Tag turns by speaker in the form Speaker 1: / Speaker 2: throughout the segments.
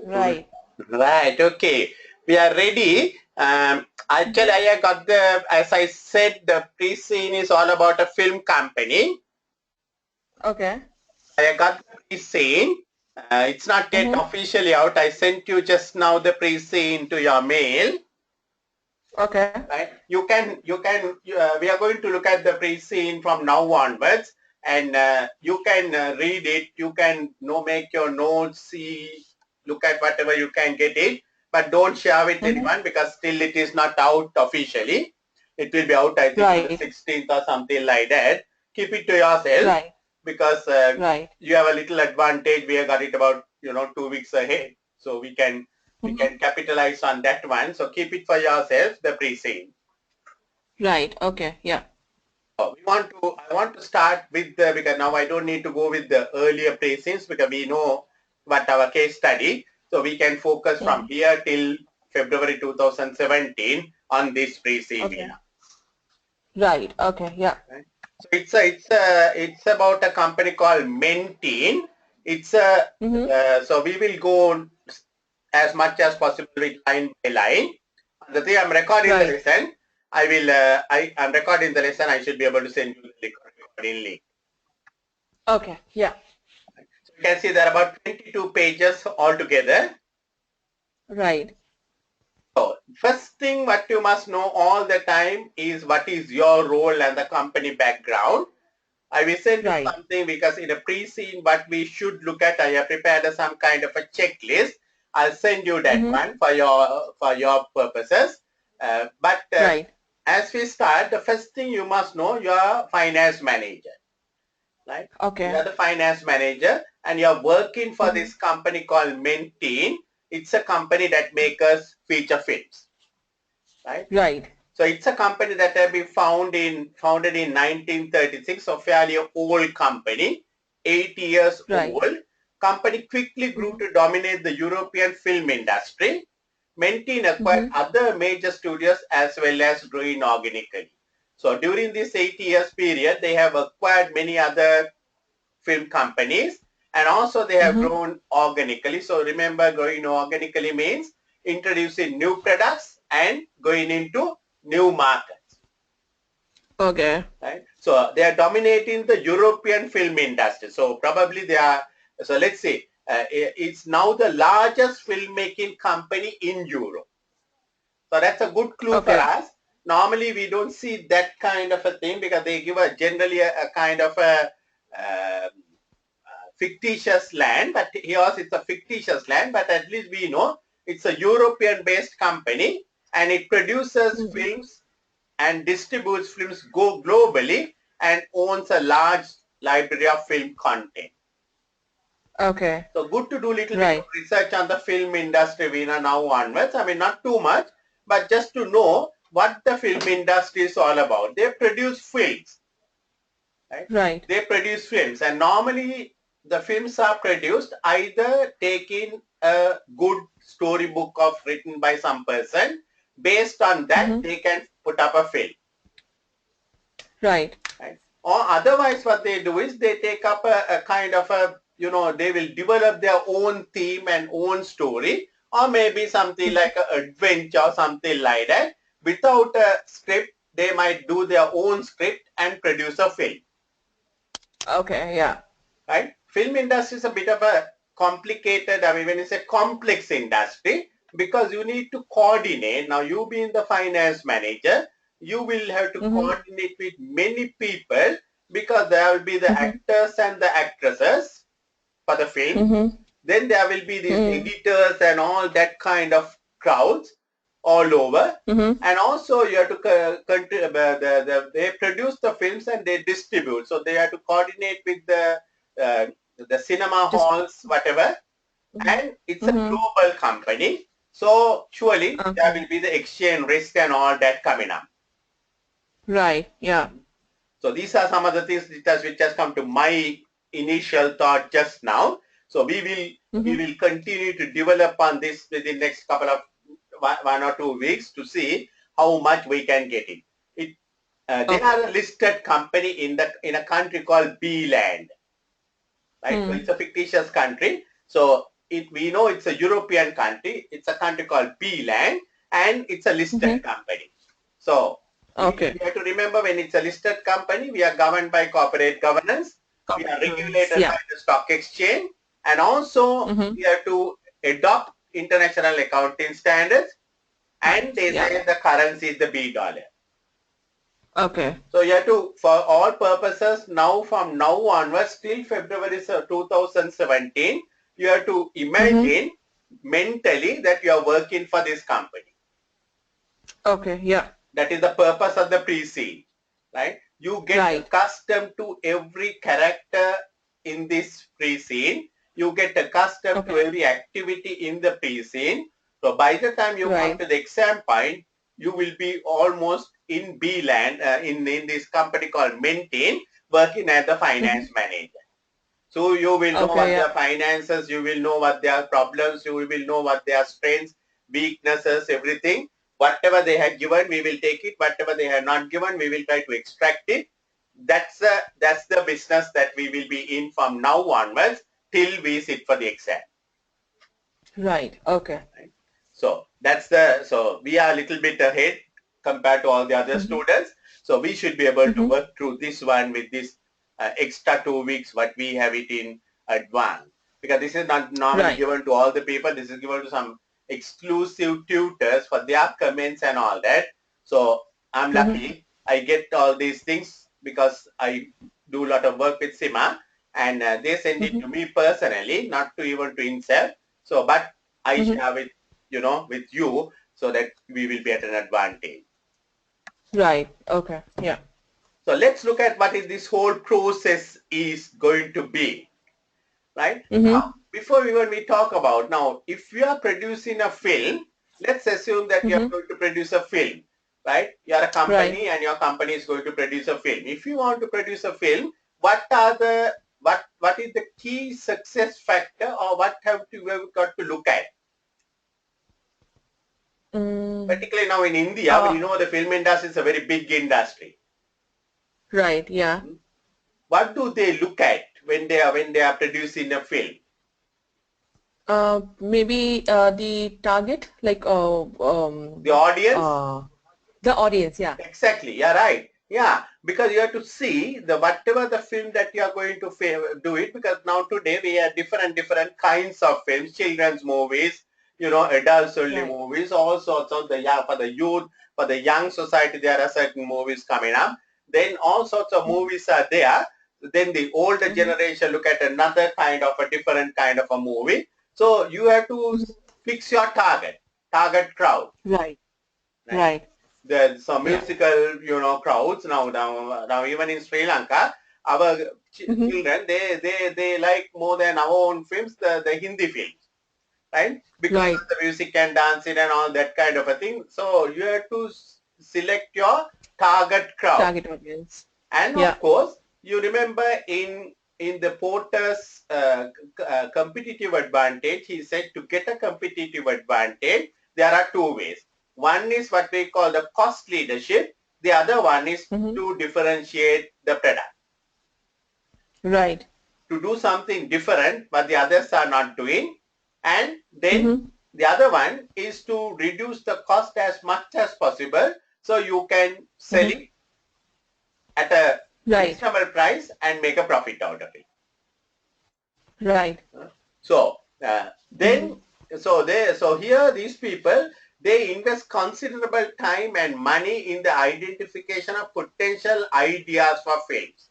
Speaker 1: Right.
Speaker 2: Right, okay. We are ready. Actually, I got as I said, the pre-scene is all about a film company.
Speaker 1: Okay.
Speaker 2: I got the pre-scene. It's not yet
Speaker 1: Mm-hmm.
Speaker 2: officially out. I sent you just now the pre-scene to your mail.
Speaker 1: Okay.
Speaker 2: Right? We are going to look at the pre-scene from now onwards, and you can read it. You can make your notes, see, look at whatever you can get it, but don't share with
Speaker 1: Mm-hmm.
Speaker 2: anyone because still it is not out officially. It will be out, I think, on the
Speaker 1: Right.
Speaker 2: 16th or something like that. Keep it to yourself
Speaker 1: Right.
Speaker 2: because
Speaker 1: Right.
Speaker 2: you have a little advantage. We have got it about 2 weeks ahead, so we
Speaker 1: Mm-hmm.
Speaker 2: can capitalize on that one. So keep it for yourself, the pre-scene.
Speaker 1: Right. Okay. Yeah.
Speaker 2: I want to start with because now I don't need to go with the earlier pre-scenes because we know what our case study. So we can focus from
Speaker 1: Mm-hmm.
Speaker 2: here till February 2017 on this pre-scene,
Speaker 1: Okay.
Speaker 2: Veena.
Speaker 1: Right. Okay. Yeah.
Speaker 2: Right? So it's about a company called Menteen. It's a
Speaker 1: Mm-hmm.
Speaker 2: so we will go as much as possible with line by line. The thing I'm recording the
Speaker 1: Right.
Speaker 2: lesson. I'm recording the lesson. I should be able to send you the recording link.
Speaker 1: Okay. Yeah.
Speaker 2: So you can see there are about 22 pages altogether.
Speaker 1: Right.
Speaker 2: So first thing what you must know all the time is what is your role and the company background. I will send you
Speaker 1: Right.
Speaker 2: something because in a pre-scene what we should look at, I have prepared some kind of a checklist. I'll send you that
Speaker 1: Mm-hmm.
Speaker 2: one for your purposes. But
Speaker 1: Right.
Speaker 2: as we start, the first thing you must know, you are finance manager, right? You
Speaker 1: Okay.
Speaker 2: are the finance manager and you are working for
Speaker 1: Mm-hmm.
Speaker 2: this company called Menteen. It's a company that makes us feature films, right?
Speaker 1: Right.
Speaker 2: So it's a company that have been founded in 1936, so fairly old company, 80 years
Speaker 1: Right.
Speaker 2: old. Company quickly grew
Speaker 1: Mm-hmm.
Speaker 2: to dominate the European film industry. Menteen acquired
Speaker 1: Mm-hmm.
Speaker 2: other major studios as well as growing organically. So during this 80 years period, they have acquired many other film companies and also they have
Speaker 1: Mm-hmm.
Speaker 2: grown organically. So remember, growing organically means introducing new products and going into new markets,
Speaker 1: Okay.
Speaker 2: right? So they are dominating the European film industry. So probably they are, so let's say it's now the largest filmmaking company in Europe. So that's a good clue for
Speaker 1: Okay.
Speaker 2: us. Normally we don't see that kind of a thing because they give generally a kind of a uh, fictitious land, but here it's a fictitious land, but at least we know it's a European based company and it produces
Speaker 1: Mm-hmm.
Speaker 2: films and distributes films go globally and owns a large library of film content.
Speaker 1: Okay.
Speaker 2: So good to do a little bit of
Speaker 1: Right.
Speaker 2: research on the film industry, Veena, now onwards. I mean, not too much, but just to know what the film industry is all about. They produce films, right?
Speaker 1: Right.
Speaker 2: They produce films and normally the films are produced either taking a good storybook of written by some person. Based on that,
Speaker 1: Mm-hmm.
Speaker 2: they can put up a film,
Speaker 1: Right.
Speaker 2: right? Or otherwise what they do is they take up a kind of a, they will develop their own theme and own story or maybe something
Speaker 1: Mm-hmm.
Speaker 2: like an adventure or something like that. Without a script, they might do their own script and produce a film.
Speaker 1: Okay. Yeah.
Speaker 2: Right? Film industry is a bit of a complicated, I mean, when it's a complex industry, because you need to coordinate. Now, you being the finance manager, you will have to
Speaker 1: Mm-hmm.
Speaker 2: coordinate with many people because there will be the
Speaker 1: Mm-hmm.
Speaker 2: actors and the actresses for the film.
Speaker 1: Mm-hmm.
Speaker 2: Then there will be these
Speaker 1: Mm-hmm.
Speaker 2: editors and all that kind of crowds all over.
Speaker 1: Mm-hmm.
Speaker 2: And also you have to they produce the films and they distribute. So they have to coordinate with uh, the cinema
Speaker 1: Just.
Speaker 2: halls, whatever.
Speaker 1: Mm-hmm.
Speaker 2: And it's a
Speaker 1: Mm-hmm.
Speaker 2: global company. So surely there
Speaker 1: Okay.
Speaker 2: will be the exchange risk and all that coming up.
Speaker 1: Right. Yeah.
Speaker 2: So these are some of the things which has come to my initial thought just now. So we
Speaker 1: Mm-hmm.
Speaker 2: will continue to develop on this within the next couple of 1 or 2 weeks to see how much we can get it. They
Speaker 1: Okay.
Speaker 2: are a listed company in a country called B land, right? So
Speaker 1: Hmm.
Speaker 2: it's a fictitious country. So we know it's a European country. It's a country called B-Land, and it's a listed company. So we have to remember, when it's a listed company, we are governed by corporate governance. We are regulated by the stock exchange, and also we have to adopt international accounting standards. And they say the currency is the B dollar.
Speaker 1: Okay.
Speaker 2: So you have to, for all purposes, now from now onwards till February 2017, you have to imagine mentally that you are working for this company.
Speaker 1: Okay, yeah.
Speaker 2: That is the purpose of the pre-scene, right? You get accustomed to every character in this pre-scene. You get accustomed to every activity in the pre-scene. So by the time you come to the exam point, you will be almost in B-Land, in this company called Maintain, working as the finance manager. So you will know what their finances, you will know what their problems, you will know what their strengths, weaknesses, everything. Whatever they have given, we will take it. Whatever they have not given, we will try to extract it. That's the business that we will be in from now onwards till we sit for the exam.
Speaker 1: Right. Okay.
Speaker 2: Right? So so we are a little bit ahead compared to all the other students. So we should be able to work through this one with this extra 2 weeks what we have it in advance, because this is not normally given to all the people. This is given to some exclusive tutors for their comments and all that. So I'm lucky I get all these things because I do a lot of work with Sima, and they send it to me personally, not to even to himself. So but I share with with you, so that we will be at an advantage.
Speaker 1: Right. Okay. Yeah.
Speaker 2: So let's look at what is this whole process is going to be, right? Now, before even we talk about, now, if you are producing a film, let's assume that you are going to produce a film, right? You are a company and your company is going to produce a film. If you want to produce a film, what is the key success factor, or what have you got to look at? Particularly now in India, we know the film industry is a very big industry.
Speaker 1: Right. Yeah.
Speaker 2: What do they look at when they are producing a film?
Speaker 1: Maybe the target, like
Speaker 2: The audience?
Speaker 1: the audience, yeah.
Speaker 2: Exactly, you're right. Yeah, because you have to see the whatever the film that you are going to do it, because now today we have different kinds of films, children's movies, adults only movies, all sorts of for the youth, for the young society, there are certain movies coming up. Then all sorts of movies are there. Then the older generation look at another kind of a different kind of a movie. So you have to fix your target crowd.
Speaker 1: Right. Right.
Speaker 2: There's some musical, crowds now even in Sri Lanka, our children, they like more than our own films, the Hindi films, right? Because of the music and dancing and all that kind of a thing. So you have to select your target crowd.
Speaker 1: Target audience.
Speaker 2: And of course, you remember in the Porter's competitive advantage, he said to get a competitive advantage, there are two ways. One is what we call the cost leadership. The other one is to differentiate the product.
Speaker 1: Right.
Speaker 2: To do something different, but the others are not doing. And then the other one is to reduce the cost as much as possible, so you can sell it at a reasonable price and make a profit out of it.
Speaker 1: Right.
Speaker 2: So so here these people, they invest considerable time and money in the identification of potential ideas for films.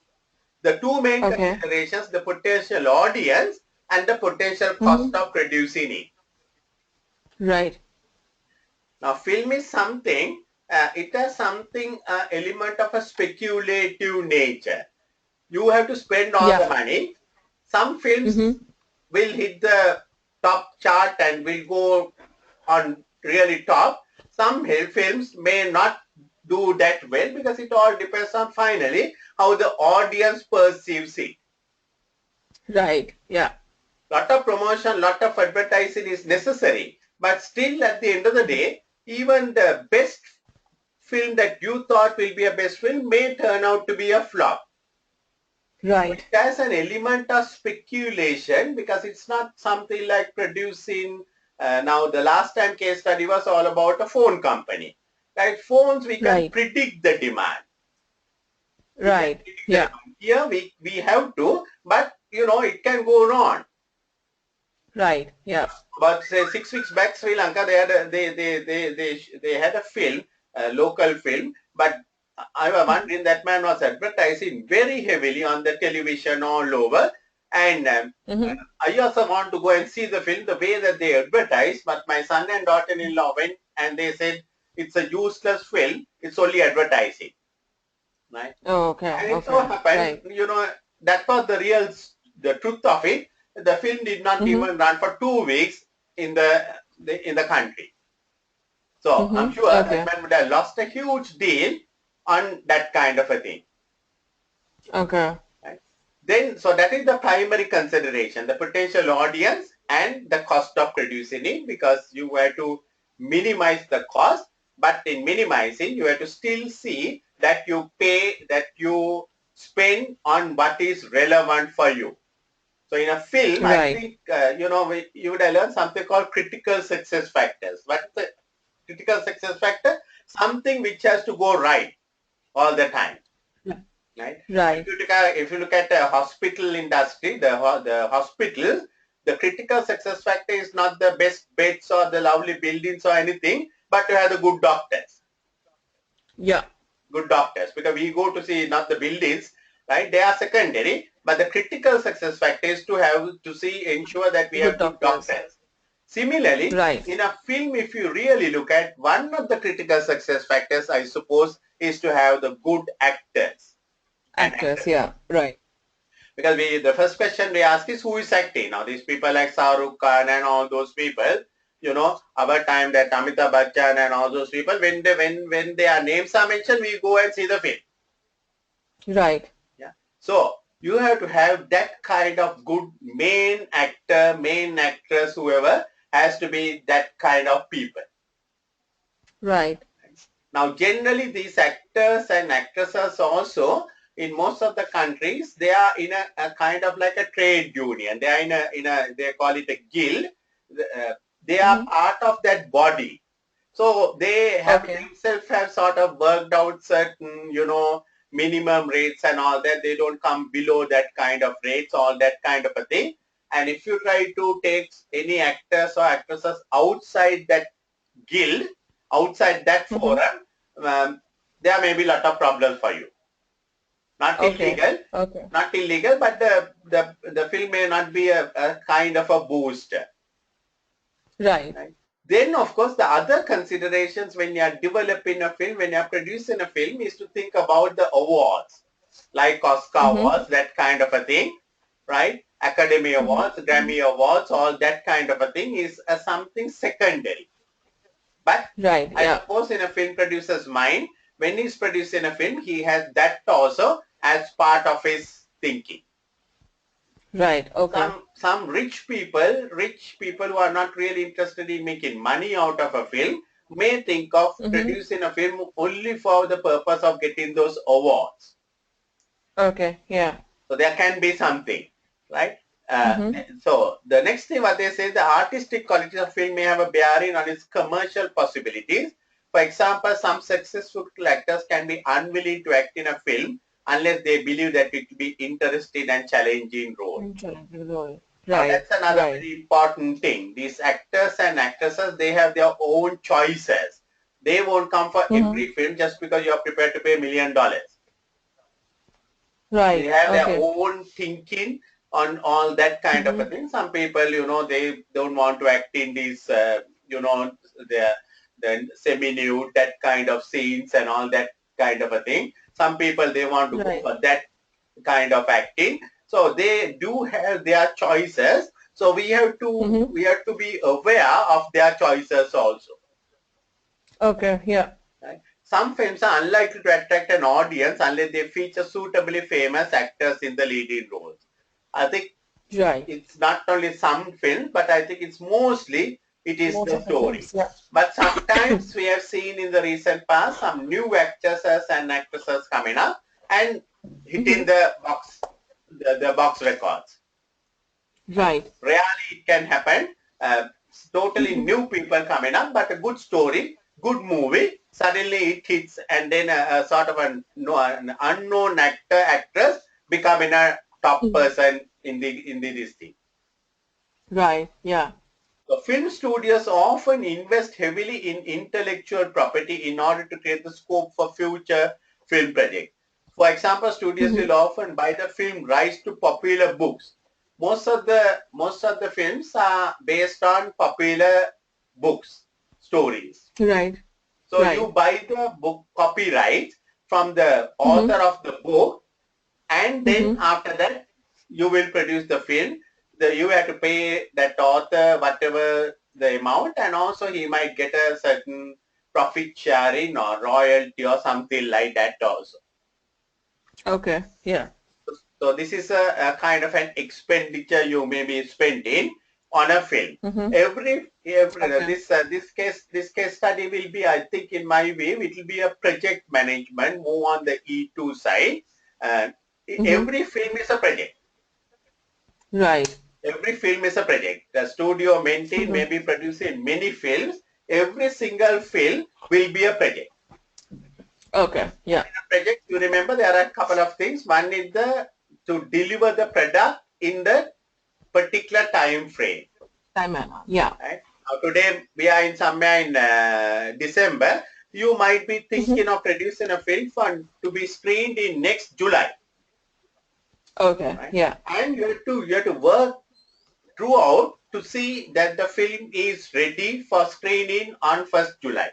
Speaker 2: The two main considerations, the potential audience and the potential cost of producing it.
Speaker 1: Right.
Speaker 2: Now, film is something, it has something, element of a speculative nature. You have to spend all the money. Some films will hit the top chart and will go on really top. Some films may not do that well, because it all depends on finally how the audience perceives it.
Speaker 1: Right. Yeah.
Speaker 2: Lot of promotion, lot of advertising is necessary, but still at the end of the day, even the best film that you thought will be a best film may turn out to be a flop.
Speaker 1: Right.
Speaker 2: It has an element of speculation because it's not something like producing. Now, the last time case study was all about a phone company. Right? Phones, we can
Speaker 1: Right.
Speaker 2: predict the demand. We can
Speaker 1: Right.
Speaker 2: predict the
Speaker 1: Yeah.
Speaker 2: demand. Here we have to, but it can go wrong.
Speaker 1: Right. Yeah.
Speaker 2: But say 6 weeks back, Sri Lanka, they had a film, a local film, but I was wondering that man was advertising very heavily on the television all over, and
Speaker 1: Mm-hmm.
Speaker 2: I also want to go and see the film the way that they advertise, but my son and daughter-in-law went and they said it's a useless film, it's only advertising, right?
Speaker 1: Oh, okay.
Speaker 2: And it so
Speaker 1: Okay.
Speaker 2: happened,
Speaker 1: Right.
Speaker 2: that was the truth of it. The film did not
Speaker 1: Mm-hmm.
Speaker 2: even run for 2 weeks in the country. So I'm
Speaker 1: Mm-hmm.
Speaker 2: sure that
Speaker 1: Okay.
Speaker 2: man would have lost a huge deal on that kind of a thing.
Speaker 1: Okay.
Speaker 2: Right? Then, so that is the primary consideration, the potential audience and the cost of producing it, because you have to minimize the cost, but in minimizing, you have to still see that you spend on what is relevant for you. So in a film, I
Speaker 1: Right.
Speaker 2: think, you would have learned something called critical success factors. What is the critical success factor? Something which has to go right all the time. Right?
Speaker 1: Right.
Speaker 2: If you look at the hospital industry, the hospitals, the critical success factor is not the best beds or the lovely buildings or anything, but to have the good doctors.
Speaker 1: Yeah.
Speaker 2: Good doctors, because we go to see not the buildings, right? They are secondary, but the critical success factor is to ensure that we
Speaker 1: Good
Speaker 2: have good
Speaker 1: doctors.
Speaker 2: doctors. Similarly,
Speaker 1: Right.
Speaker 2: in a film, if you really look at, one of the critical success factors, I suppose, is to have the good actors and
Speaker 1: Actors.
Speaker 2: actresses.
Speaker 1: Yeah. Right.
Speaker 2: Because the first question we ask is who is acting. Now these people like Shahrukh Khan and all those people, our time that Amitabh Bachchan and all those people, when their names are mentioned, we go and see the film.
Speaker 1: Right.
Speaker 2: Yeah. So you have to have that kind of good main actor, main actress, whoever has to be that kind of people.
Speaker 1: Right.
Speaker 2: Now, generally, these actors and actresses also, in most of the countries, they are in a kind of like a trade union. They are they call it a guild. They are
Speaker 1: Mm-hmm.
Speaker 2: part of that body. So they have
Speaker 1: Okay.
Speaker 2: themselves have sort of worked out certain, minimum rates and all that. They don't come below that kind of rates, all that kind of a thing. And if you try to take any actors or actresses outside that guild, outside that
Speaker 1: Mm-hmm.
Speaker 2: forum, there may be a lot of problems for you. Not
Speaker 1: Okay.
Speaker 2: illegal,
Speaker 1: Okay.
Speaker 2: not illegal, but the film may not be a kind of a boost.
Speaker 1: Right.
Speaker 2: Right? Then, of course, the other considerations when you are developing a film, when you are producing a film, is to think about the awards, like Oscar
Speaker 1: Mm-hmm.
Speaker 2: awards, that kind of a thing, right? Academy
Speaker 1: Mm-hmm.
Speaker 2: Awards, Grammy Awards, all that kind of a thing is something secondary. But
Speaker 1: Right.
Speaker 2: I
Speaker 1: Yeah.
Speaker 2: suppose in a film producer's mind, when he's producing a film, he has that also as part of his thinking.
Speaker 1: Right. Okay.
Speaker 2: Some rich people who are not really interested in making money out of a film, may think of
Speaker 1: Mm-hmm.
Speaker 2: producing a film only for the purpose of getting those awards.
Speaker 1: Okay. Yeah.
Speaker 2: So there can be something, right? Uh,
Speaker 1: Mm-hmm.
Speaker 2: so the next thing what they say, the artistic qualities of film may have a bearing on its commercial possibilities. For example, some successful actors can be unwilling to act in a film unless they believe that it will be interesting and challenging role.
Speaker 1: Right.
Speaker 2: Now
Speaker 1: Right.
Speaker 2: that's another
Speaker 1: Right.
Speaker 2: very important thing. These actors and actresses, they have their own choices. They won't come for
Speaker 1: Mm-hmm.
Speaker 2: every film just because you are prepared to pay $1 million. They
Speaker 1: Right.
Speaker 2: have their
Speaker 1: Okay.
Speaker 2: own thinking on all that kind of a
Speaker 1: Mm-hmm.
Speaker 2: thing. Some people, they don't want to act in these, the semi-nude, that kind of scenes and all that kind of a thing. Some people, they want to go
Speaker 1: Right.
Speaker 2: for that kind of acting. So they do have their choices. So
Speaker 1: Mm-hmm.
Speaker 2: we have to be aware of their choices also.
Speaker 1: Okay. Yeah.
Speaker 2: Right? Some films are unlikely to attract an audience unless they feature suitably famous actors in the leading roles. I think
Speaker 1: Right.
Speaker 2: it's not only some films, but I think it's mostly it is
Speaker 1: Most
Speaker 2: the
Speaker 1: of the
Speaker 2: story.
Speaker 1: films. Yeah.
Speaker 2: But sometimes we have seen in the recent past some new actresses and actresses coming up and hitting
Speaker 1: Mm-hmm.
Speaker 2: the box. the box records.
Speaker 1: Right.
Speaker 2: Rarely it can happen. Totally new people coming up, but a good story, good movie. Suddenly it hits, and then a sort of an unknown actress becoming a top person in the this thing.
Speaker 1: Right. Yeah.
Speaker 2: So film studios often invest heavily in intellectual property in order to create the scope for future film projects. For example, studios will often buy the film rights to popular books. Most of the films are based on popular books, stories.
Speaker 1: Right.
Speaker 2: So you
Speaker 1: Right.
Speaker 2: buy the book copyright from the author of the book, and then after that you will produce the film. You have to pay that author whatever the amount, and also he might get a certain profit sharing or royalty or something like that also.
Speaker 1: Okay. Yeah.
Speaker 2: So this is a kind of an expenditure you may be spending on a film. Every
Speaker 1: Okay.
Speaker 2: this case study will be, I think, in my view, it will be a project management more on the E2 side. Uh, every film is a project.
Speaker 1: Right.
Speaker 2: Every film is a project. The studio maintain may be producing many films. Every single film will be a project.
Speaker 1: Okay.
Speaker 2: And
Speaker 1: Yeah.
Speaker 2: in a project, you remember there are a couple of things. One is to deliver the product in the particular time frame.
Speaker 1: Time manner. Yeah.
Speaker 2: Right? Now today we are in somewhere in December. You might be thinking of producing a film to be screened in next July.
Speaker 1: Okay.
Speaker 2: Right?
Speaker 1: Yeah.
Speaker 2: And you have to work throughout to see that the film is ready for screening on 1st July.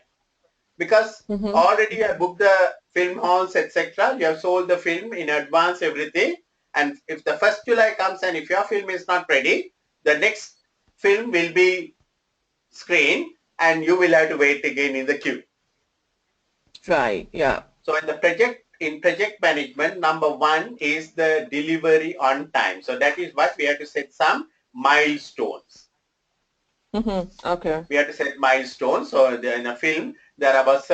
Speaker 2: Because already you have booked the film halls, etc. You have sold the film in advance, everything. And if the 1st July comes and if your film is not ready, the next film will be screened and you will have to wait again in the queue.
Speaker 1: Right. Yeah.
Speaker 2: So in project management, number one is the delivery on time. So that is what we have to set some milestones.
Speaker 1: Okay.
Speaker 2: We have to set milestones. So in a film, there are about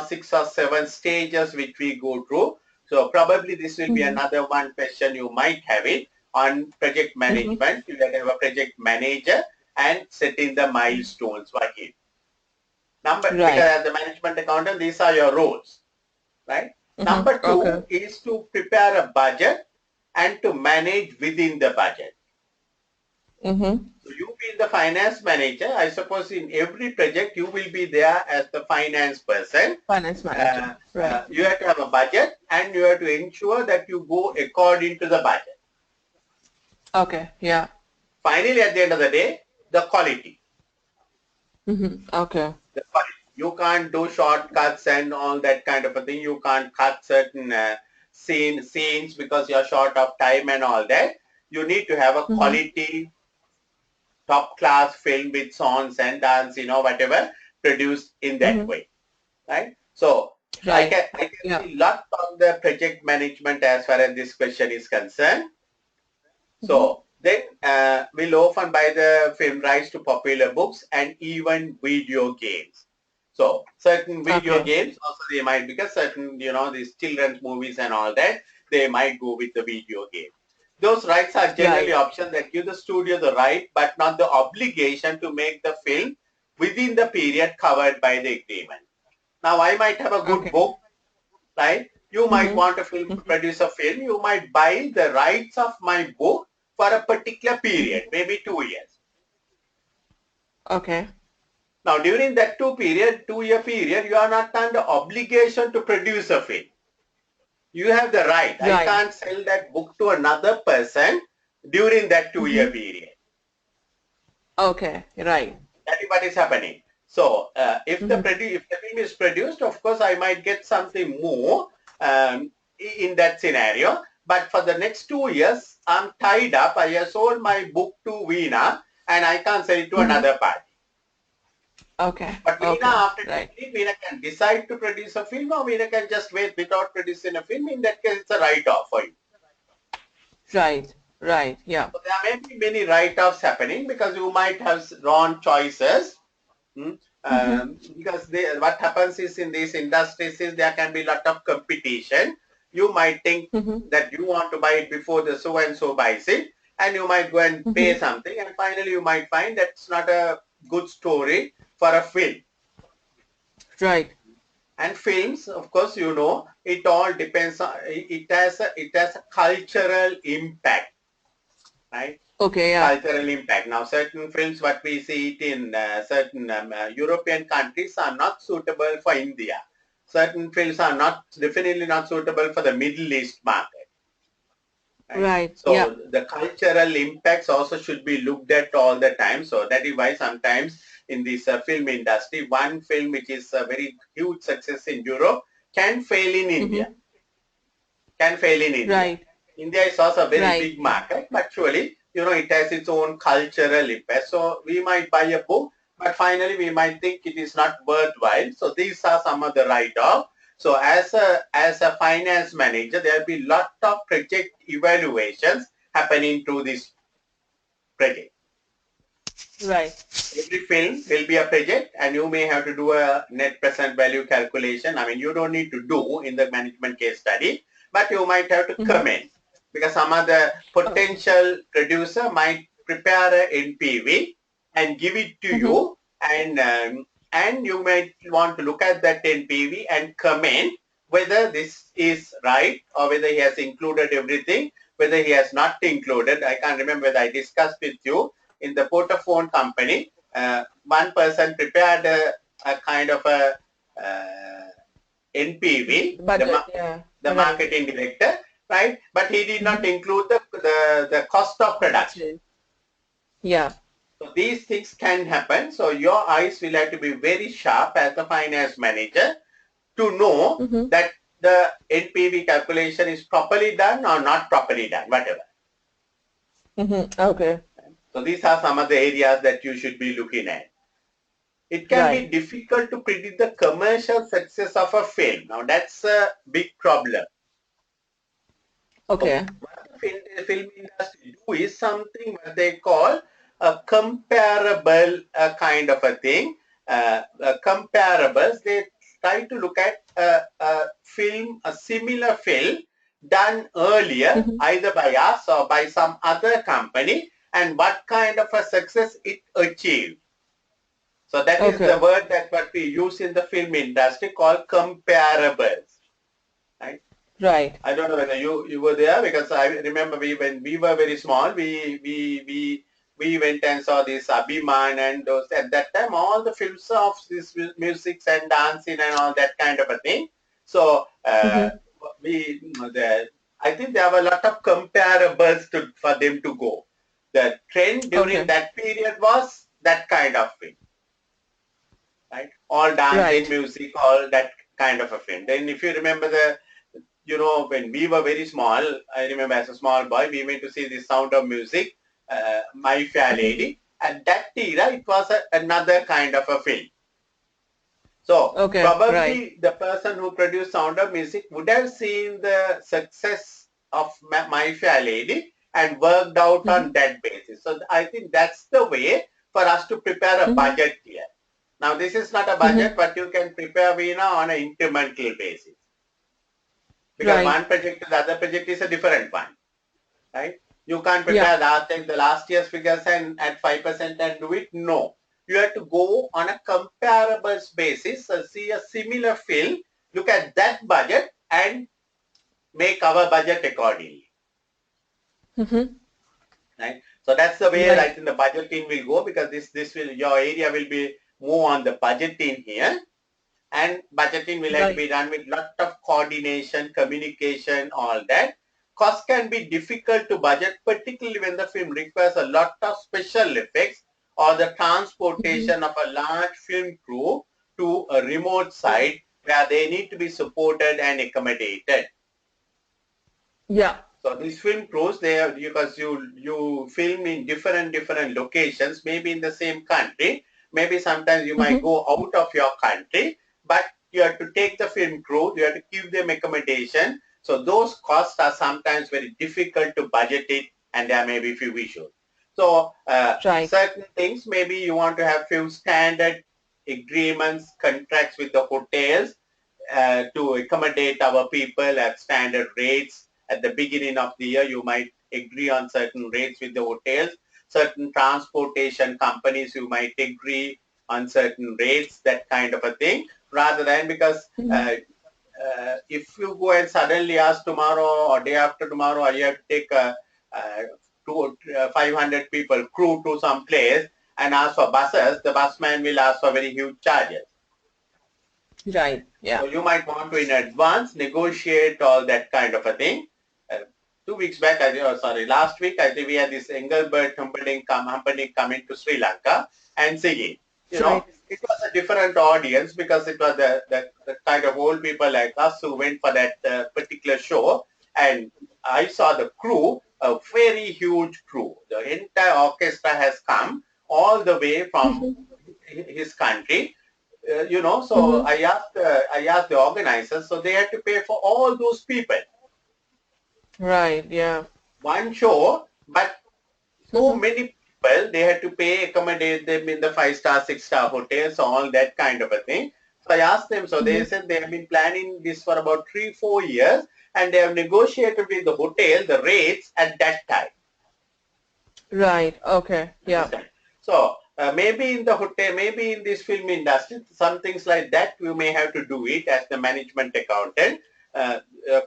Speaker 2: 6 or 7 stages which we go through. So probably this will be another one question you might have it on project management. You have a project manager and setting the milestones for him. Because
Speaker 1: Right.
Speaker 2: as a management accountant, these are your roles, right? Number
Speaker 1: Okay.
Speaker 2: two is to prepare a budget and to manage within the budget. So you being the finance manager, I suppose in every project you will be there as the finance person.
Speaker 1: Finance manager. Right.
Speaker 2: You have to have a budget and you have to ensure that you go according to the budget.
Speaker 1: Okay. Yeah.
Speaker 2: Finally, at the end of the day, the quality.
Speaker 1: Okay.
Speaker 2: The quality. You can't do shortcuts and all that kind of a thing. You can't cut certain scenes because you're short of time and all that. You need to have a quality top class film with songs and dance, whatever, produced in that way, right? So I
Speaker 1: Right.
Speaker 2: can I can
Speaker 1: Yeah.
Speaker 2: see lot of the project management as far as this question is concerned. So then we'll often buy the film rights to popular books and even video games. So certain video
Speaker 1: Okay.
Speaker 2: games also they might, because certain these children's movies and all that, they might go with the video game. Those rights are generally
Speaker 1: Right.
Speaker 2: options that give the studio the right but not the obligation to make the film within the period covered by the agreement. Now I might have a good
Speaker 1: Okay.
Speaker 2: book, right? You might want a film to produce a film. You might buy the rights of my book for a particular period, maybe 2 years.
Speaker 1: Okay.
Speaker 2: Now during that 2-year period, you are not under obligation to produce a film. You have the right. I
Speaker 1: Right.
Speaker 2: can't sell that book to another person during that 2-year period.
Speaker 1: Okay. Right.
Speaker 2: That is what is happening. So if the film is produced, of course, I might get something more in that scenario. But for the next 2 years, I'm tied up. I have sold my book to Veena and I can't sell it to another party.
Speaker 1: Okay.
Speaker 2: But Veena,
Speaker 1: Okay.
Speaker 2: after
Speaker 1: Right.
Speaker 2: taking it, Veena can decide to produce a film, or Veena can just wait without producing a film. In that case, it's a write-off for you.
Speaker 1: Right. Right. Yeah.
Speaker 2: So there may be many write-offs happening because you might have wrong choices. Because what happens is in these industries is there can be a lot of competition. you might think
Speaker 1: Mm-hmm.
Speaker 2: that you want to buy it before the so and so buys it, and you might go and pay
Speaker 1: Mm-hmm.
Speaker 2: something, and finally you might find that's not a good story for a film.
Speaker 1: Right.
Speaker 2: And films, of course, it all depends on, it has a cultural impact, right?
Speaker 1: Okay, yeah.
Speaker 2: Cultural impact. Now, certain films, what we see it in certain European countries are not suitable for India. Certain films are not definitely not suitable for the Middle East market, right?
Speaker 1: Right. Yeah.
Speaker 2: So the cultural impacts also should be looked at all the time. So that is why sometimes in this film industry, one film which is a very huge success in Europe can fail in India.
Speaker 1: Mm-hmm.
Speaker 2: Can fail in India.
Speaker 1: Right.
Speaker 2: India is also a very
Speaker 1: Right.
Speaker 2: big market, but surely, it has its own cultural impact. So we might buy a book, but finally we might think it is not worthwhile. So these are some of the write-off. So as a finance manager, there will be lot of project evaluations happening to this project.
Speaker 1: Right.
Speaker 2: Every film will be a project, and you may have to do a net present value calculation. I mean, you don't need to do in the management case study, but you might have to
Speaker 1: Mm-hmm.
Speaker 2: comment, because some other
Speaker 1: Okay.
Speaker 2: potential producer might prepare a NPV and give it to
Speaker 1: Mm-hmm.
Speaker 2: you, and you might want to look at that NPV and comment whether this is right, or whether he has included everything, whether he has not included. I can't remember whether I discussed with you in the Portaphone company. One person prepared a kind of a NPV,
Speaker 1: Budget. Yeah.
Speaker 2: the
Speaker 1: Right.
Speaker 2: marketing director, right? But he did not
Speaker 1: Mm-hmm.
Speaker 2: include the cost of production.
Speaker 1: Purchase. Yeah.
Speaker 2: So these things can happen. So your eyes will have to be very sharp as the finance manager to know
Speaker 1: Mm-hmm.
Speaker 2: that the NPV calculation is properly done or not properly done, whatever.
Speaker 1: Mm-hmm. Okay.
Speaker 2: So these are some of the areas that you should be looking at. It can be
Speaker 1: Right.
Speaker 2: difficult to predict the commercial success of a film. Now that's a big problem. So
Speaker 1: Okay.
Speaker 2: what the film industry do is something what they call a comparable kind of a thing. Comparables, they try to look at a film, a similar film done earlier,
Speaker 1: Mm-hmm.
Speaker 2: either by us or by some other company, and what kind of a success it achieved. So that is the
Speaker 1: Okay.
Speaker 2: word that what we use in the film industry called comparables, right?
Speaker 1: Right.
Speaker 2: I don't know whether you were there, because I remember when we were very small, we went and saw this Abhiman and those, at that time all the films of this music and dancing and all that kind of a thing. So
Speaker 1: Mm-hmm.
Speaker 2: we the I think there were a lot of comparables for them to go. The trend during
Speaker 1: Okay.
Speaker 2: that period was that kind of film, right? All dancing,
Speaker 1: Right.
Speaker 2: music, all that kind of a film. Then if you remember when we were very small, I remember as a small boy, we went to see the Sound of Music, My Fair
Speaker 1: Mm-hmm.
Speaker 2: Lady. At that era, it was another kind of a film. So
Speaker 1: Okay. Right.
Speaker 2: probably the person who produced Sound of Music would have seen the success of My Fair Lady and worked out on
Speaker 1: Mm-hmm.
Speaker 2: that basis. So I think that's the way for us to prepare a
Speaker 1: Mm-hmm.
Speaker 2: budget here. Now, this is not a budget,
Speaker 1: Mm-hmm.
Speaker 2: but you can prepare Veena on an incremental basis, because
Speaker 1: Right.
Speaker 2: one project to the other project is a different one, right? You can't
Speaker 1: Yeah.
Speaker 2: prepare take the last year's figures and at 5% and do it. No, you have to go on a comparables basis, see a similar film, look at that budget and make our budget accordingly,
Speaker 1: Mm-hmm.
Speaker 2: right? So that's the way I
Speaker 1: Right.
Speaker 2: think the budgeting will go, because this will, your area will be more on the budgeting here. And budgeting will have to
Speaker 1: Right.
Speaker 2: be done with lot of coordination, communication, all that. Cost can be difficult to budget, particularly when the film requires a lot of special effects or the
Speaker 1: Mm-hmm.
Speaker 2: transportation of a large film crew to a remote
Speaker 1: Right.
Speaker 2: site where they need to be supported and accommodated.
Speaker 1: Yeah.
Speaker 2: So these film crews, they are, because you film in different locations, maybe in the same country, maybe sometimes you might
Speaker 1: Mm-hmm.
Speaker 2: go out of your country, but you have to take the film crew, you have to give them accommodation. So those costs are sometimes very difficult to budget it, and there may be few issues. So
Speaker 1: Right.
Speaker 2: certain things, maybe you want to have few standard agreements, contracts with the hotels, to accommodate our people at standard rates. At the beginning of the year, you might agree on certain rates with the hotels. Certain transportation companies, you might agree on certain rates, that kind of a thing, rather than because if you go and suddenly ask tomorrow or day after tomorrow, you have to take uh, 500 people crew to some place and ask for buses, the busman will ask for very huge charges.
Speaker 1: Right. Yeah.
Speaker 2: So you might want to in advance negotiate all that kind of a thing. 2 weeks back, last week, I think we had this Engelbert company coming to Sri Lanka and singing.
Speaker 1: Right.
Speaker 2: It was a different audience because it was the kind of old people like us who went for that particular show. And I saw the crew, a very huge crew. The entire orchestra has come all the way from his country. So I asked the organizers, so they had to pay for all those people.
Speaker 1: Right. Yeah.
Speaker 2: One show, but so many people, they had to pay, accommodate them in the 5-star, 6-star hotels, all that kind of a thing. So I asked them, so they said they have been planning this for about 3-4 years and they have negotiated with the hotel the rates at that time.
Speaker 1: Right. Okay. Yeah.
Speaker 2: Understand? So maybe in the hotel, maybe in this film industry, some things like that we may have to do it as the management accountant.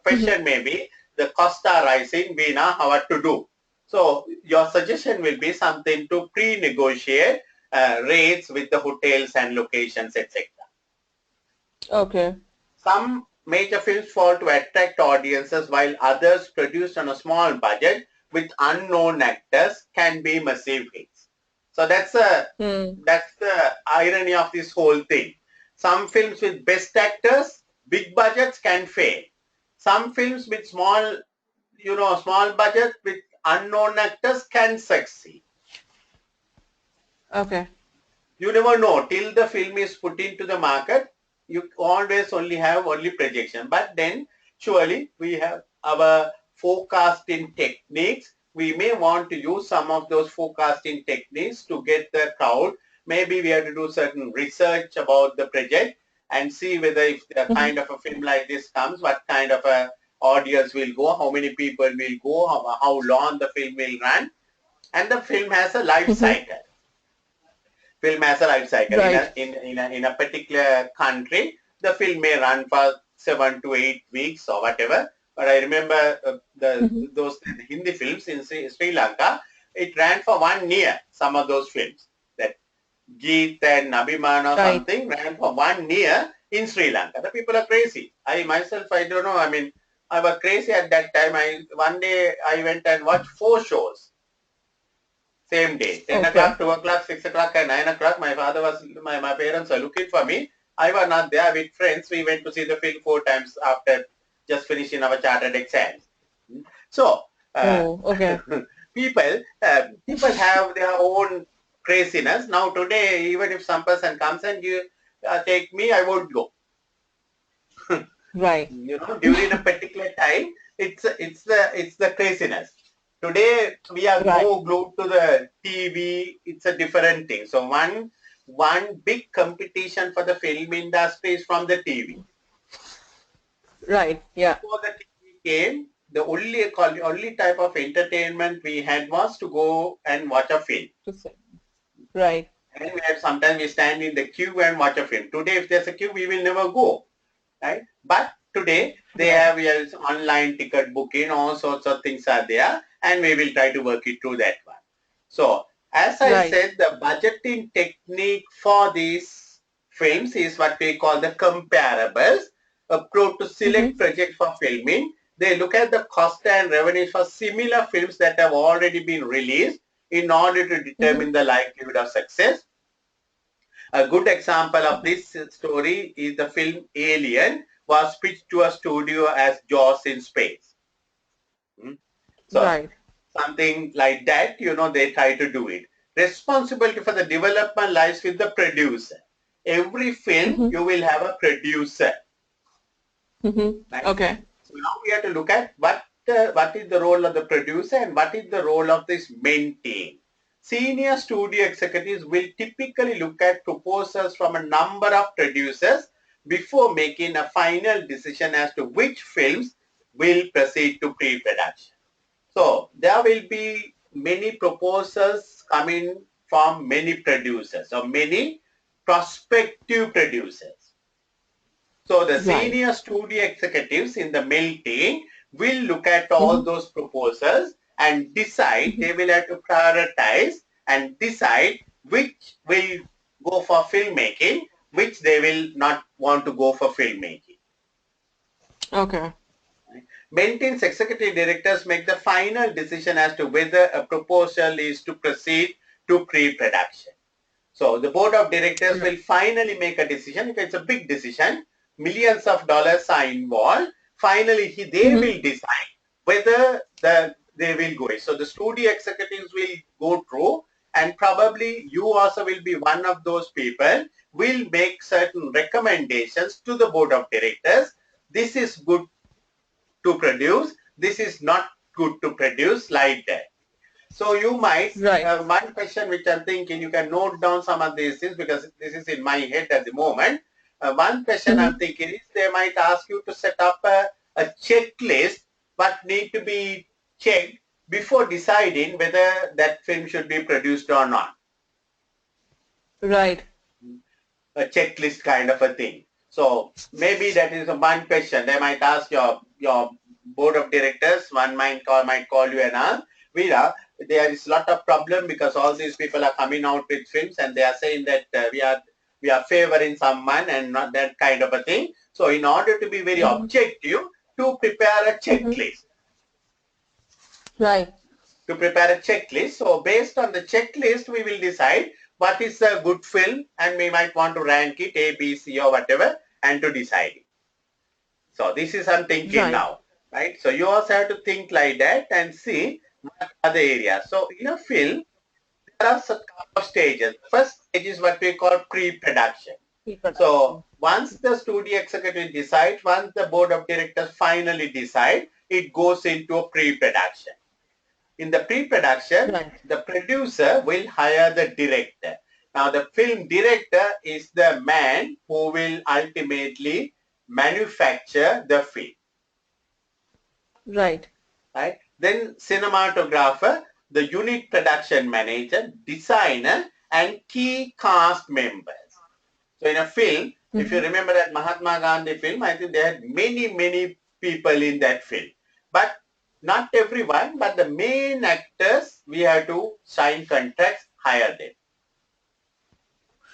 Speaker 2: Question may be the costs are rising, Veena, how what to do? So your suggestion will be something to pre-negotiate rates with the hotels and locations, etc.
Speaker 1: Okay.
Speaker 2: Some major films fall to attract audiences while others produced on a small budget with unknown actors can be massive hits. So that's the irony of this whole thing. Some films with best actors, big budgets can fail. Some films with small budget with unknown actors can succeed.
Speaker 1: Okay.
Speaker 2: You never know till the film is put into the market. You always only projection, but then surely we have our forecasting techniques. We may want to use some of those forecasting techniques to get the crowd. Maybe we have to do certain research about the project and see whether if the kind of a film like this comes, what kind of a audience will go, how many people will go, how long the film will run, and the film has a life cycle. Film has a life cycle.
Speaker 1: Right.
Speaker 2: In a particular country, the film may run for 7 to 8 weeks or whatever. But I remember those Hindi films in Sri Lanka, it ran for 1 year. Some of those films, that Geet and Abhiman or
Speaker 1: Right.
Speaker 2: something, ran for 1 year in Sri Lanka. The people are crazy. I myself, I don't know. I mean, I was crazy at that time. One day I went and watched 4 shows. Same day, 10
Speaker 1: Okay.
Speaker 2: o'clock, 2 o'clock, 6 o'clock, and 9 o'clock. My parents were looking for me. I was not there with friends. We went to see the film 4 times after just finishing our chartered exams. So,
Speaker 1: Oh, okay.
Speaker 2: people have their own craziness. Now today, even if some person comes and you take me, I won't go.
Speaker 1: Right.
Speaker 2: During a particular time, it's the craziness. Today we are
Speaker 1: Right.
Speaker 2: more glued to the TV. It's a different thing. So one big competition for the film industry is from the TV.
Speaker 1: Right. Yeah.
Speaker 2: Before the TV came, the only type of entertainment we had was to go and watch a film.
Speaker 1: Right.
Speaker 2: And sometimes we stand in the queue and watch a film. Today, if there's a queue, we will never go. Right? But today they have online ticket booking, all sorts of things are there, and we will try to work it through that one. So as I
Speaker 1: Right.
Speaker 2: said, the budgeting technique for these films is what we call the comparables. Approach to select projects for filming. They look at the cost and revenues for similar films that have already been released in order to determine the likelihood of success. A good example of this story is the film Alien was pitched to a studio as Jaws in space. So
Speaker 1: Right.
Speaker 2: something like that, they try to do it. Responsibility for the development lies with the producer. Every film, you will have a producer. Right?
Speaker 1: Okay.
Speaker 2: So now we have to look at what is the role of the producer and what is the role of this main team. Senior studio executives will typically look at proposals from a number of producers before making a final decision as to which films will proceed to pre-production. So there will be many proposals coming from many producers or many prospective producers. So the
Speaker 1: Right.
Speaker 2: senior studio executives in the meeting will look at all
Speaker 1: Mm-hmm.
Speaker 2: those proposals and decide,
Speaker 1: Mm-hmm.
Speaker 2: they will have to prioritize and decide which will go for filmmaking, which they will not want to go for filmmaking.
Speaker 1: Okay.
Speaker 2: Maintains executive directors make the final decision as to whether a proposal is to proceed to pre-production. So the board of directors
Speaker 1: Right.
Speaker 2: will finally make a decision. If it's a big decision, millions of dollars are involved. Finally, they
Speaker 1: Mm-hmm.
Speaker 2: will decide whether they will go. So the studio executives will go through, and probably you also will be one of those people, will make certain recommendations to the board of directors. This is good to produce. This is not good to produce, like that. So you might,
Speaker 1: Right.
Speaker 2: one question which I'm thinking, you can note down some of these things because this is in my head at the moment. One question I'm
Speaker 1: Mm-hmm.
Speaker 2: thinking is they might ask you to set up a checklist what need to be checked before deciding whether that film should be produced or not.
Speaker 1: Right.
Speaker 2: A checklist kind of a thing. So maybe that is a one question. They might ask your board of directors. One might call you and ask, Veena, there is a lot of problem because all these people are coming out with films and they are saying that we are favoring someone and not that kind of a thing. So in order to be very
Speaker 1: Mm-hmm.
Speaker 2: objective, to prepare a
Speaker 1: Mm-hmm.
Speaker 2: checklist
Speaker 1: Right.
Speaker 2: to prepare a checklist. So based on the checklist, we will decide what is a good film and we might want to rank it A, B, C or whatever and to decide it. So this is I'm thinking
Speaker 1: Right.
Speaker 2: now, right? So you also have to think like that and see what are the areas. So in a film, there are a couple of stages. The first stage is what we call pre-production. So
Speaker 1: Pre-production.
Speaker 2: once the studio executive decides, once the board of directors finally decide, it goes into a pre-production. In the pre-production,
Speaker 1: Right.
Speaker 2: the producer will hire the director. Now, the film director is the man who will ultimately manufacture the film,
Speaker 1: Right.
Speaker 2: right? Then cinematographer, the unit production manager, designer, and key cast members. So in a film, if you
Speaker 1: Mm-hmm.
Speaker 2: remember that Mahatma Gandhi film, I think they had many, many people in that film. But not everyone, but the main actors, we have to sign contracts, hire them.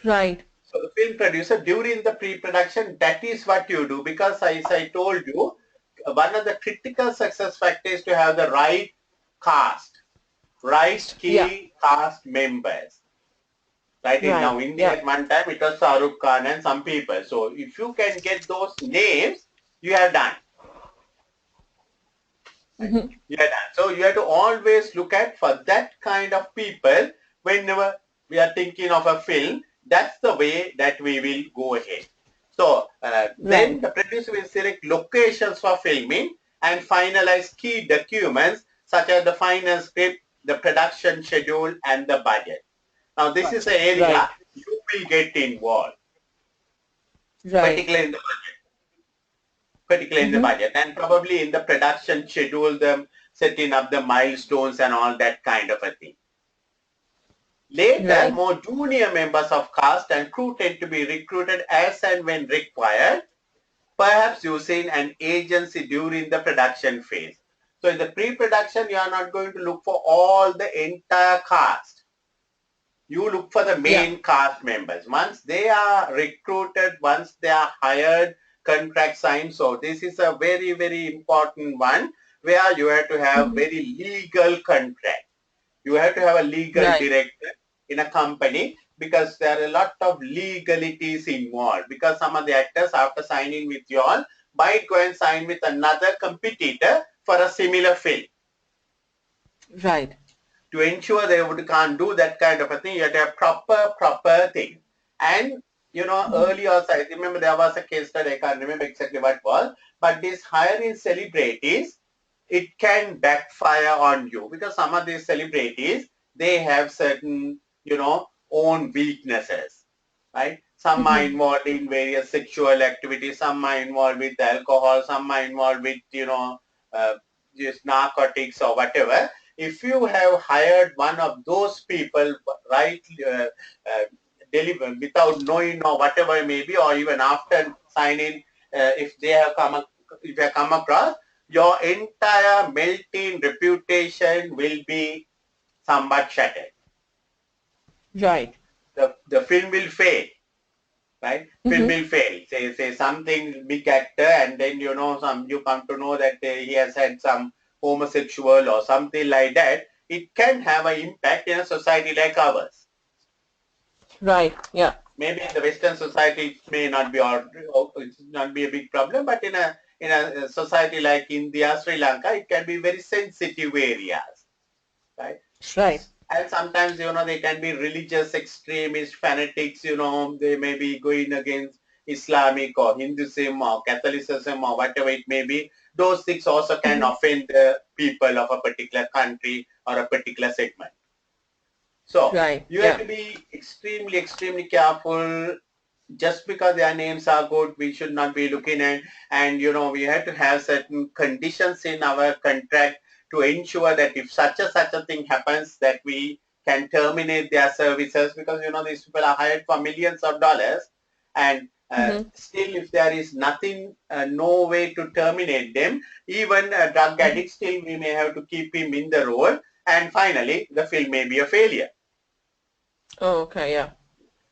Speaker 1: Right.
Speaker 2: So the film producer, during the pre-production, that is what you do because as I told you, one of the critical success factors is to have the cast, right
Speaker 1: Yeah.
Speaker 2: key cast members. Right in
Speaker 1: Right.
Speaker 2: now, India
Speaker 1: Yeah.
Speaker 2: at one time it was Shahrukh Khan and some people. So if you can get those names, you have done. Right?
Speaker 1: Mm-hmm.
Speaker 2: You have done. So you have to always look at for that kind of people whenever we are thinking of a film. That's the way that we will go ahead. So
Speaker 1: Right.
Speaker 2: then the producer will select locations for filming and finalize key documents such as the final script, the production schedule, and the budget. Now this is
Speaker 1: Budget.
Speaker 2: the area
Speaker 1: Right.
Speaker 2: you will get involved,
Speaker 1: Right.
Speaker 2: particularly in the particularly in the
Speaker 1: Mm-hmm.
Speaker 2: budget, and probably in the production schedule, them setting up the milestones and all that kind of a thing. Later,
Speaker 1: Right.
Speaker 2: more junior members of cast and crew tend to be recruited as and when required, perhaps using an agency during the production phase. So in the pre-production, you are not going to look for all the entire cast. You look for the
Speaker 1: Yeah.
Speaker 2: main cast members. Once they are recruited, once they are hired, contract signed. So this is a very, very important one where you have to have
Speaker 1: Mm-hmm.
Speaker 2: very legal contract. You have to have a legal
Speaker 1: Right.
Speaker 2: director in a company because there are a lot of legalities involved because some of the actors after signing with you all might go and sign with another competitor for a similar film.
Speaker 1: Right.
Speaker 2: To ensure they can't do that kind of a thing, you have to have proper thing. And
Speaker 1: Mm-hmm.
Speaker 2: earlier also, I remember there was a case study, I can't remember exactly what it was, but this hiring celebrities, it can backfire on you because some of these celebrities, they have certain, own weaknesses. right? Some are involved in various sexual activities, some are involved with alcohol, some are involved with, uh, just narcotics or whatever. If you have hired one of those people, right, deliver without knowing or whatever it may be, or even after signing, if they have if they have come across, your entire melting reputation will be somewhat shattered.
Speaker 1: Right.
Speaker 2: The film will fail, right? Film will fail. Say something big actor, and then you come to know that he has had some homosexual or something like that. It can have an impact in a society like ours.
Speaker 1: Right. Yeah.
Speaker 2: Maybe in the Western society it may not be, or it not be a big problem, but in a society like India, Sri Lanka, it can be very sensitive areas, right?
Speaker 1: Right.
Speaker 2: And sometimes they can be religious extremist fanatics. They may be going against Islamic or Hinduism or Catholicism or whatever it may be. Those things also can offend the people of a particular country or a particular segment. So
Speaker 1: Right.
Speaker 2: you have
Speaker 1: Yeah.
Speaker 2: to be extremely, extremely careful. Just because their names are good, we should not be looking at, and we have to have certain conditions in our contract to ensure that if such a thing happens, that we can terminate their services, because these people are hired for millions of dollars, and still if there is nothing, no way to terminate them, even a drug addict, still we may have to keep him in the role, and finally the film may be a failure.
Speaker 1: Oh, okay. Yeah.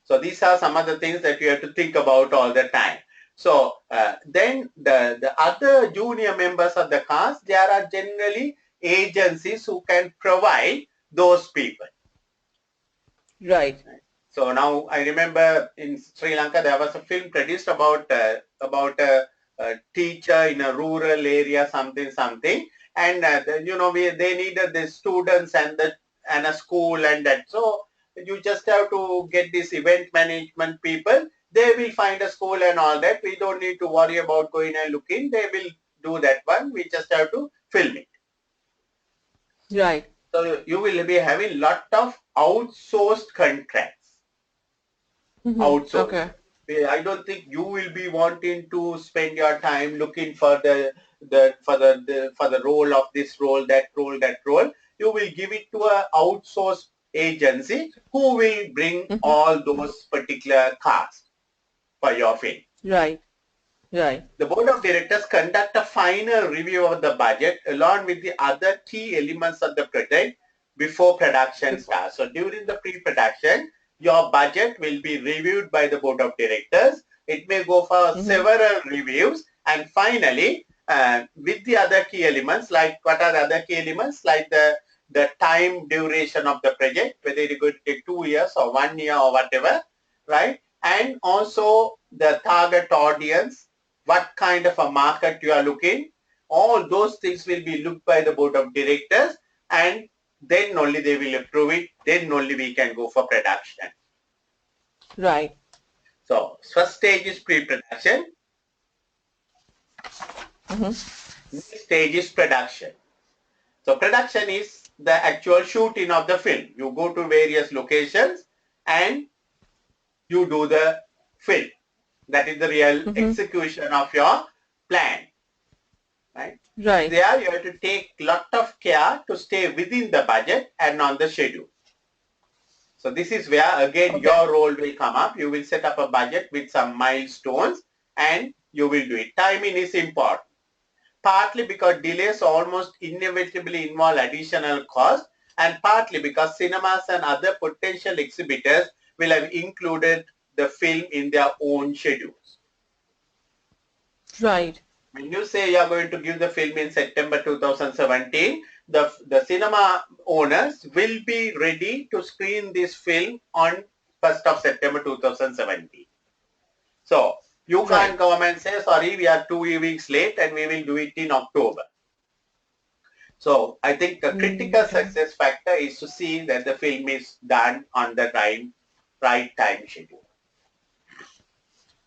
Speaker 2: So these are some of the things that you have to think about all the time. So then the other junior members of the cast, there are generally agencies who can provide those people.
Speaker 1: Right.
Speaker 2: So now I remember in Sri Lanka there was a film produced about a teacher in a rural area, something, and they needed the students and a school and that. So you just have to get these event management people. They will find a school and all that. We don't need to worry about going and looking. They will do that one. We just have to film it.
Speaker 1: Right.
Speaker 2: So you will be having lot of outsourced contracts. Outsourced.
Speaker 1: Okay.
Speaker 2: I don't think you will be wanting to spend your time looking for the role of this role, that role, that role. You will give it to a outsourced agency who will bring all those particular cast for your film.
Speaker 1: Right. Right.
Speaker 2: The board of directors conduct a final review of the budget along with the other key elements of the project before production
Speaker 1: Before.
Speaker 2: starts. So during the pre-production, your budget will be reviewed by the board of directors. It may go for several reviews, and finally, with the other key elements, like what are the other key elements, like the time duration of the project, whether it is going to take 2 years or 1 year or whatever, right? And also the target audience, what kind of a market you are looking. All those things will be looked by the board of directors, and then only they will approve it. Then only we can go for production.
Speaker 1: Right.
Speaker 2: So first stage is pre-production. Next stage is production. So production is the actual shooting of the film. You go to various locations and you do the film. That is the real execution of your plan. Right?
Speaker 1: Right.
Speaker 2: There you have to take lot of care to stay within the budget and on the schedule. So this is where again your role will come up. You will set up a budget with some milestones and you will do it. Timing is important. Partly because delays almost inevitably involve additional cost, and partly because cinemas and other potential exhibitors will have included the film in their own schedules.
Speaker 1: Right.
Speaker 2: When you say you are going to give the film in September 2017, the cinema owners will be ready to screen this film on 1st of September 2017. So you can't
Speaker 1: Right.
Speaker 2: come and say, sorry, we are 2 weeks late and we will do it in October. So I think the critical
Speaker 1: Okay.
Speaker 2: success factor is to see that the film is done on the right time schedule.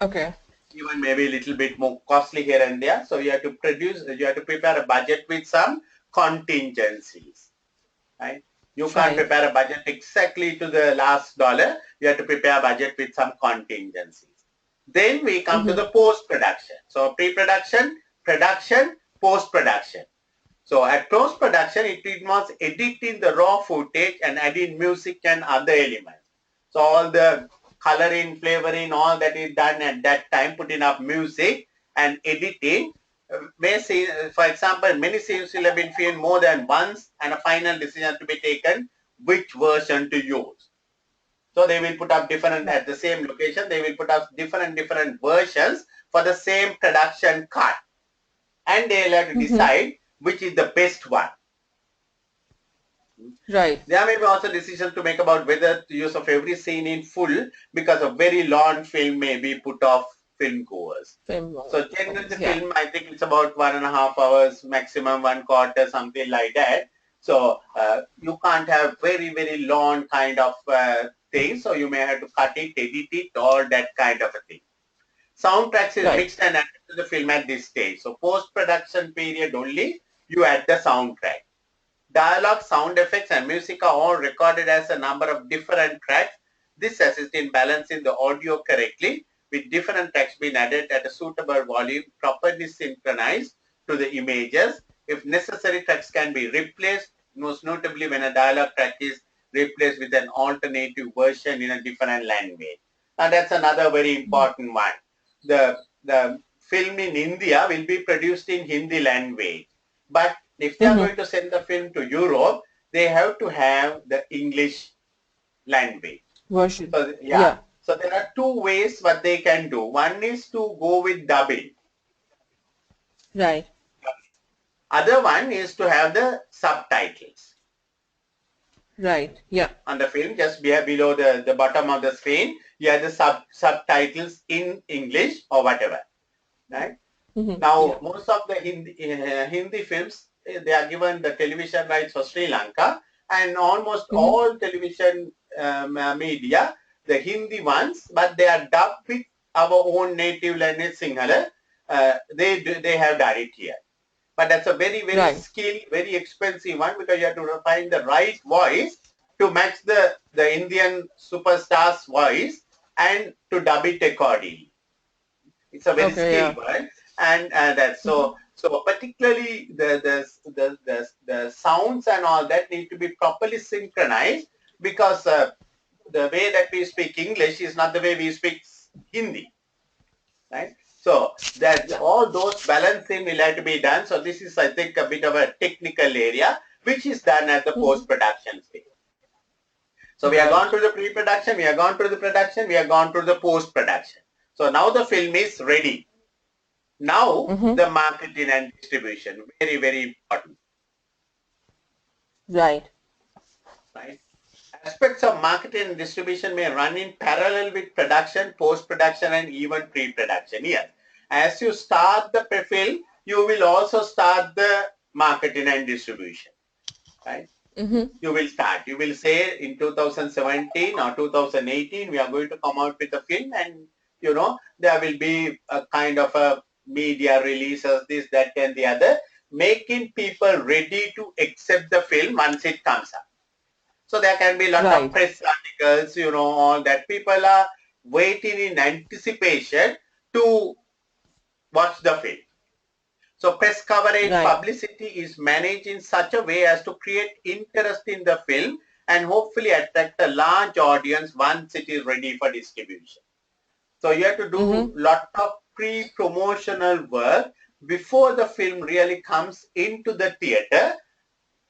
Speaker 1: Okay.
Speaker 2: Even maybe a little bit more costly here and there. So you have to prepare a budget with some contingencies, right? You can't
Speaker 1: Right.
Speaker 2: prepare a budget exactly to the last dollar. You have to prepare a budget with some contingencies. Then we come to
Speaker 1: Mm-hmm.
Speaker 2: the post-production. So pre-production, production, post-production. So at post-production, it involves editing the raw footage and adding music and other elements. So all the coloring, flavoring, all that is done at that time, putting up music and editing. May see, for example, many scenes will have been filmed more than once and a final decision to be taken which version to use. So they will put up different, at the same location, they will put up different versions for the same production cut. And they'll have to
Speaker 1: Mm-hmm.
Speaker 2: decide which is the best one.
Speaker 1: Right.
Speaker 2: There may be also decisions to make about whether the use of every scene in full, because a very long film may be put off film goers.
Speaker 1: Film
Speaker 2: So generally the
Speaker 1: goers. Yeah.
Speaker 2: film, I think it's about 1.5 hours, maximum 1/4, something like that. So you can't have very long kind of thing. So you may have to cut it, edit it, all that kind of a thing. Soundtracks is
Speaker 1: Right.
Speaker 2: mixed and added to the film at this stage. So post-production period only, you add the soundtrack. Dialogue, sound effects, and music are all recorded as a number of different tracks. This assists in balancing the audio correctly, with different tracks being added at a suitable volume, properly synchronized to the images. If necessary, tracks can be replaced, most notably when a dialogue track is replaced with an alternative version in a different language. Now that's another very important one. The film in India will be produced in Hindi language, but if they are
Speaker 1: Mm-hmm.
Speaker 2: going to send the film to Europe, they have to have the English language.
Speaker 1: Version.
Speaker 2: So yeah,
Speaker 1: Yeah.
Speaker 2: so there are two ways what they can do. One is to go with dubbing.
Speaker 1: Right.
Speaker 2: Other one is to have the subtitles
Speaker 1: Right. Yeah.
Speaker 2: on the film, just below the bottom of the screen. You have the subtitles in English or whatever, right?
Speaker 1: Mm-hmm. Yeah.
Speaker 2: Now, most of the Hindi films, they are given the television rights for Sri Lanka, and almost
Speaker 1: Mm-hmm.
Speaker 2: all television media, the Hindi ones, but they are dubbed with our own native language Sinhala. They have done it here. But that's a very
Speaker 1: Right.
Speaker 2: skilled, very expensive one, because you have to find the right voice to match the Indian superstar's voice and to dub it accordingly. It's a very
Speaker 1: Okay.
Speaker 2: skilled
Speaker 1: Yeah.
Speaker 2: one, and that's
Speaker 1: Mm-hmm.
Speaker 2: so particularly the sounds and all that need to be properly synchronized, because the way that we speak English is not the way we speak Hindi, right? So that all those balancing will have to be done. So this is, I think, a bit of a technical area which is done at the
Speaker 1: Mm-hmm.
Speaker 2: post-production stage. So we have gone
Speaker 1: Right.
Speaker 2: through the pre-production, we have gone through the production, we have gone through the post-production. So now the film is ready. Now
Speaker 1: Mm-hmm.
Speaker 2: the marketing and distribution, very important,
Speaker 1: Right.
Speaker 2: right? Aspects of marketing and distribution may run in parallel with production, post-production, and even pre-production. Yes, as you start the film, you will also start the marketing and distribution, right?
Speaker 1: Mm-hmm.
Speaker 2: You will start. You will say in 2017 or 2018, we are going to come out with a film, and there will be a kind of a media releases, this, that, and the other, making people ready to accept the film once it comes up. So there can be a lot of
Speaker 1: Right.
Speaker 2: press articles, all that. People are waiting in anticipation to watch the film. So press coverage,
Speaker 1: Right.
Speaker 2: publicity is managed in such a way as to create interest in the film and hopefully attract a large audience once it is ready for distribution. So you have to do
Speaker 1: Mm-hmm.
Speaker 2: lot of pre-promotional work before the film really comes into the theater,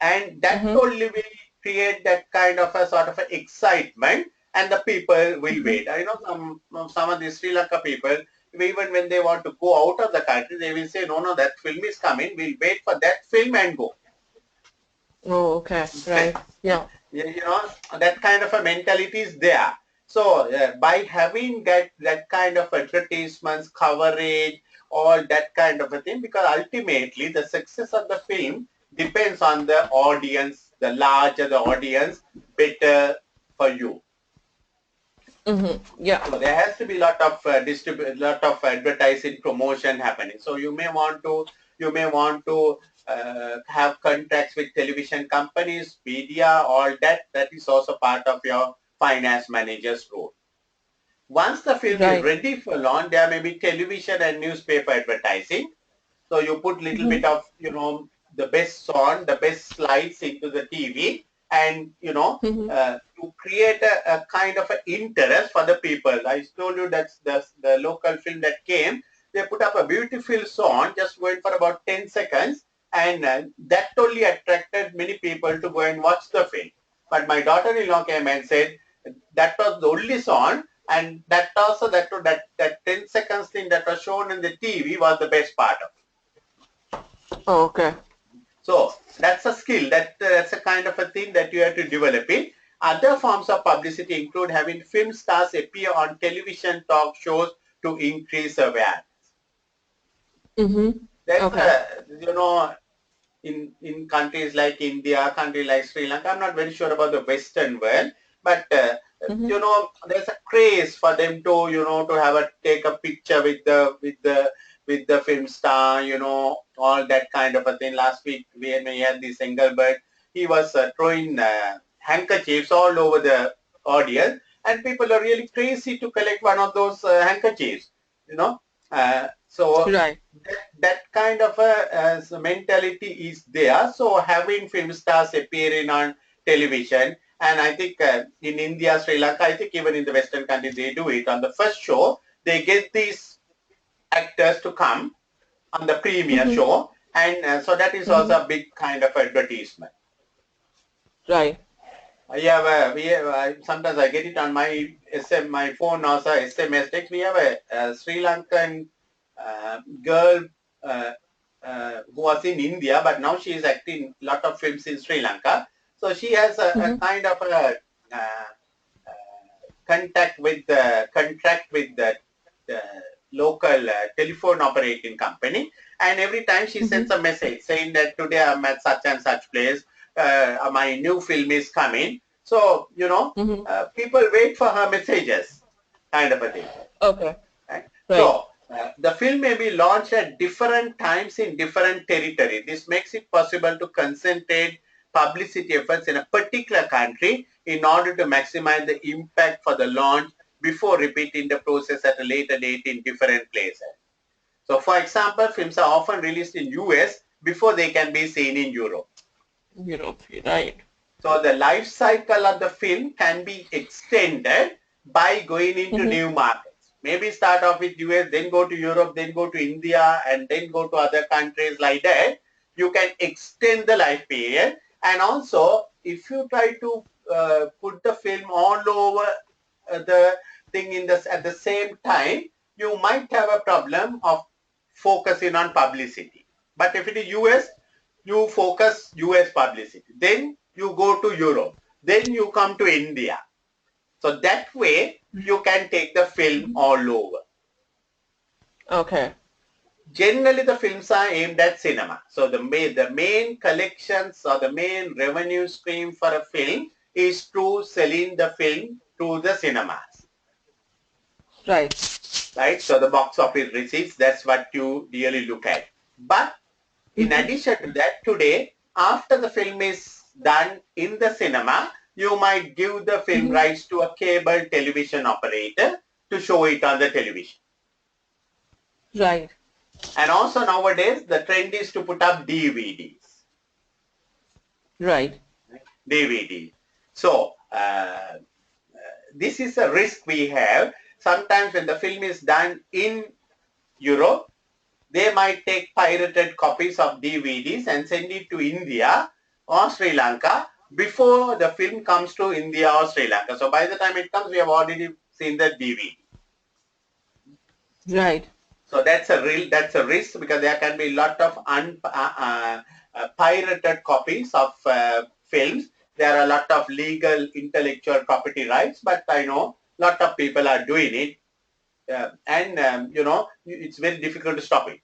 Speaker 2: and that
Speaker 1: Mm-hmm.
Speaker 2: only will create that kind of a sort of a excitement, and the people will
Speaker 1: Mm-hmm.
Speaker 2: wait. I know some of the Sri Lanka people, even when they want to go out of the country, they will say, no, that film is coming, we'll wait for that film and go.
Speaker 1: Oh, okay. Right. Yeah.
Speaker 2: That kind of a mentality is there. So by having that kind of advertisements, coverage, all that kind of a thing, because ultimately the success of the film depends on the audience. The larger the audience, better for you.
Speaker 1: Mm-hmm. Yeah.
Speaker 2: So there has to be lot of advertising promotion happening. So you may want to have contracts with television companies, media, all that. That is also part of your finance manager's role. Once the film is
Speaker 1: Right.
Speaker 2: ready for launch, there may be television and newspaper advertising. So you put little
Speaker 1: Mm-hmm.
Speaker 2: bit of, the best song, the best slides into the TV, and,
Speaker 1: Mm-hmm.
Speaker 2: to create a kind of an interest for the people. I told you that's the local film that came. They put up a beautiful song, just going for about 10 seconds, and that only attracted many people to go and watch the film. But my daughter-in-law came and said that was the only song, and that also that 10 seconds thing that was shown in the TV was the best part of it.
Speaker 1: Oh, okay.
Speaker 2: So that's a skill, that's a kind of a thing that you have to develop it. Other forms of publicity include having film stars appear on television talk shows to increase awareness.
Speaker 1: Mm-hmm.
Speaker 2: That's
Speaker 1: Okay.
Speaker 2: in countries like India, country like Sri Lanka. I'm not very sure about the Western world, but
Speaker 1: Mm-hmm.
Speaker 2: there's a craze for them to to have a take a picture with the film star, all that kind of a thing. Last week when we had this Engelbert, he was throwing handkerchiefs all over the audience, and people are really crazy to collect one of those handkerchiefs, you know. So
Speaker 1: Right.
Speaker 2: that kind of a mentality is there. So having film stars appearing on television, and I think in India, Sri Lanka, I think even in the Western countries, they do it. On the first show, they get these actors to come on the premiere
Speaker 1: Mm-hmm.
Speaker 2: show, and so that is
Speaker 1: Mm-hmm.
Speaker 2: also a big kind of advertisement.
Speaker 1: Right.
Speaker 2: Sometimes I get it on my my phone also, SMS text. We have a Sri Lankan girl uh, who was in India, but now she is acting a lot of films in Sri Lanka. So she has a
Speaker 1: Mm-hmm.
Speaker 2: kind of a contract with the local telephone operating company, and every time she
Speaker 1: Mm-hmm.
Speaker 2: sends a message saying that today I'm at such and such place, my new film is coming. So
Speaker 1: Mm-hmm.
Speaker 2: people wait for her messages, kind of a thing.
Speaker 1: Okay.
Speaker 2: Right?
Speaker 1: Right.
Speaker 2: So the film may be launched at different times in different territory. This makes it possible to concentrate publicity efforts in a particular country in order to maximize the impact for the launch before repeating the process at a later date in different places. So for example, films are often released in US before they can be seen in Europe.
Speaker 1: Europe. Right.
Speaker 2: So the life cycle of the film can be extended by going into
Speaker 1: Mm-hmm.
Speaker 2: new markets. Maybe start off with US, then go to Europe, then go to India, and then go to other countries like that. You can extend the life period. And also, if you try to put the film all over the thing at the same time, you might have a problem of focusing on publicity. But if it is US, you focus US publicity. Then you go to Europe. Then you come to India. So that way you can take the film all over.
Speaker 1: Okay.
Speaker 2: Generally, the films are aimed at cinema. So the main collections or the main revenue stream for a film is to selling the film to the cinemas.
Speaker 1: Right.
Speaker 2: Right? So the box office receipts, that's what you really look at. But in
Speaker 1: Mm-hmm.
Speaker 2: addition to that, today, after the film is done in the cinema, you might give the film
Speaker 1: Mm-hmm.
Speaker 2: rights to a cable television operator to show it on the television.
Speaker 1: Right.
Speaker 2: And also nowadays, the trend is to put up DVDs.
Speaker 1: Right.
Speaker 2: DVD. So, this is a risk we have. Sometimes when the film is done in Europe, they might take pirated copies of DVDs and send it to India or Sri Lanka before the film comes to India or Sri Lanka. So by the time it comes, we have already seen the DVD.
Speaker 1: Right.
Speaker 2: So that's a risk because there can be a lot of pirated copies of films. There are a lot of legal intellectual property rights, but I know a lot of people are doing it, and it's very difficult to stop it.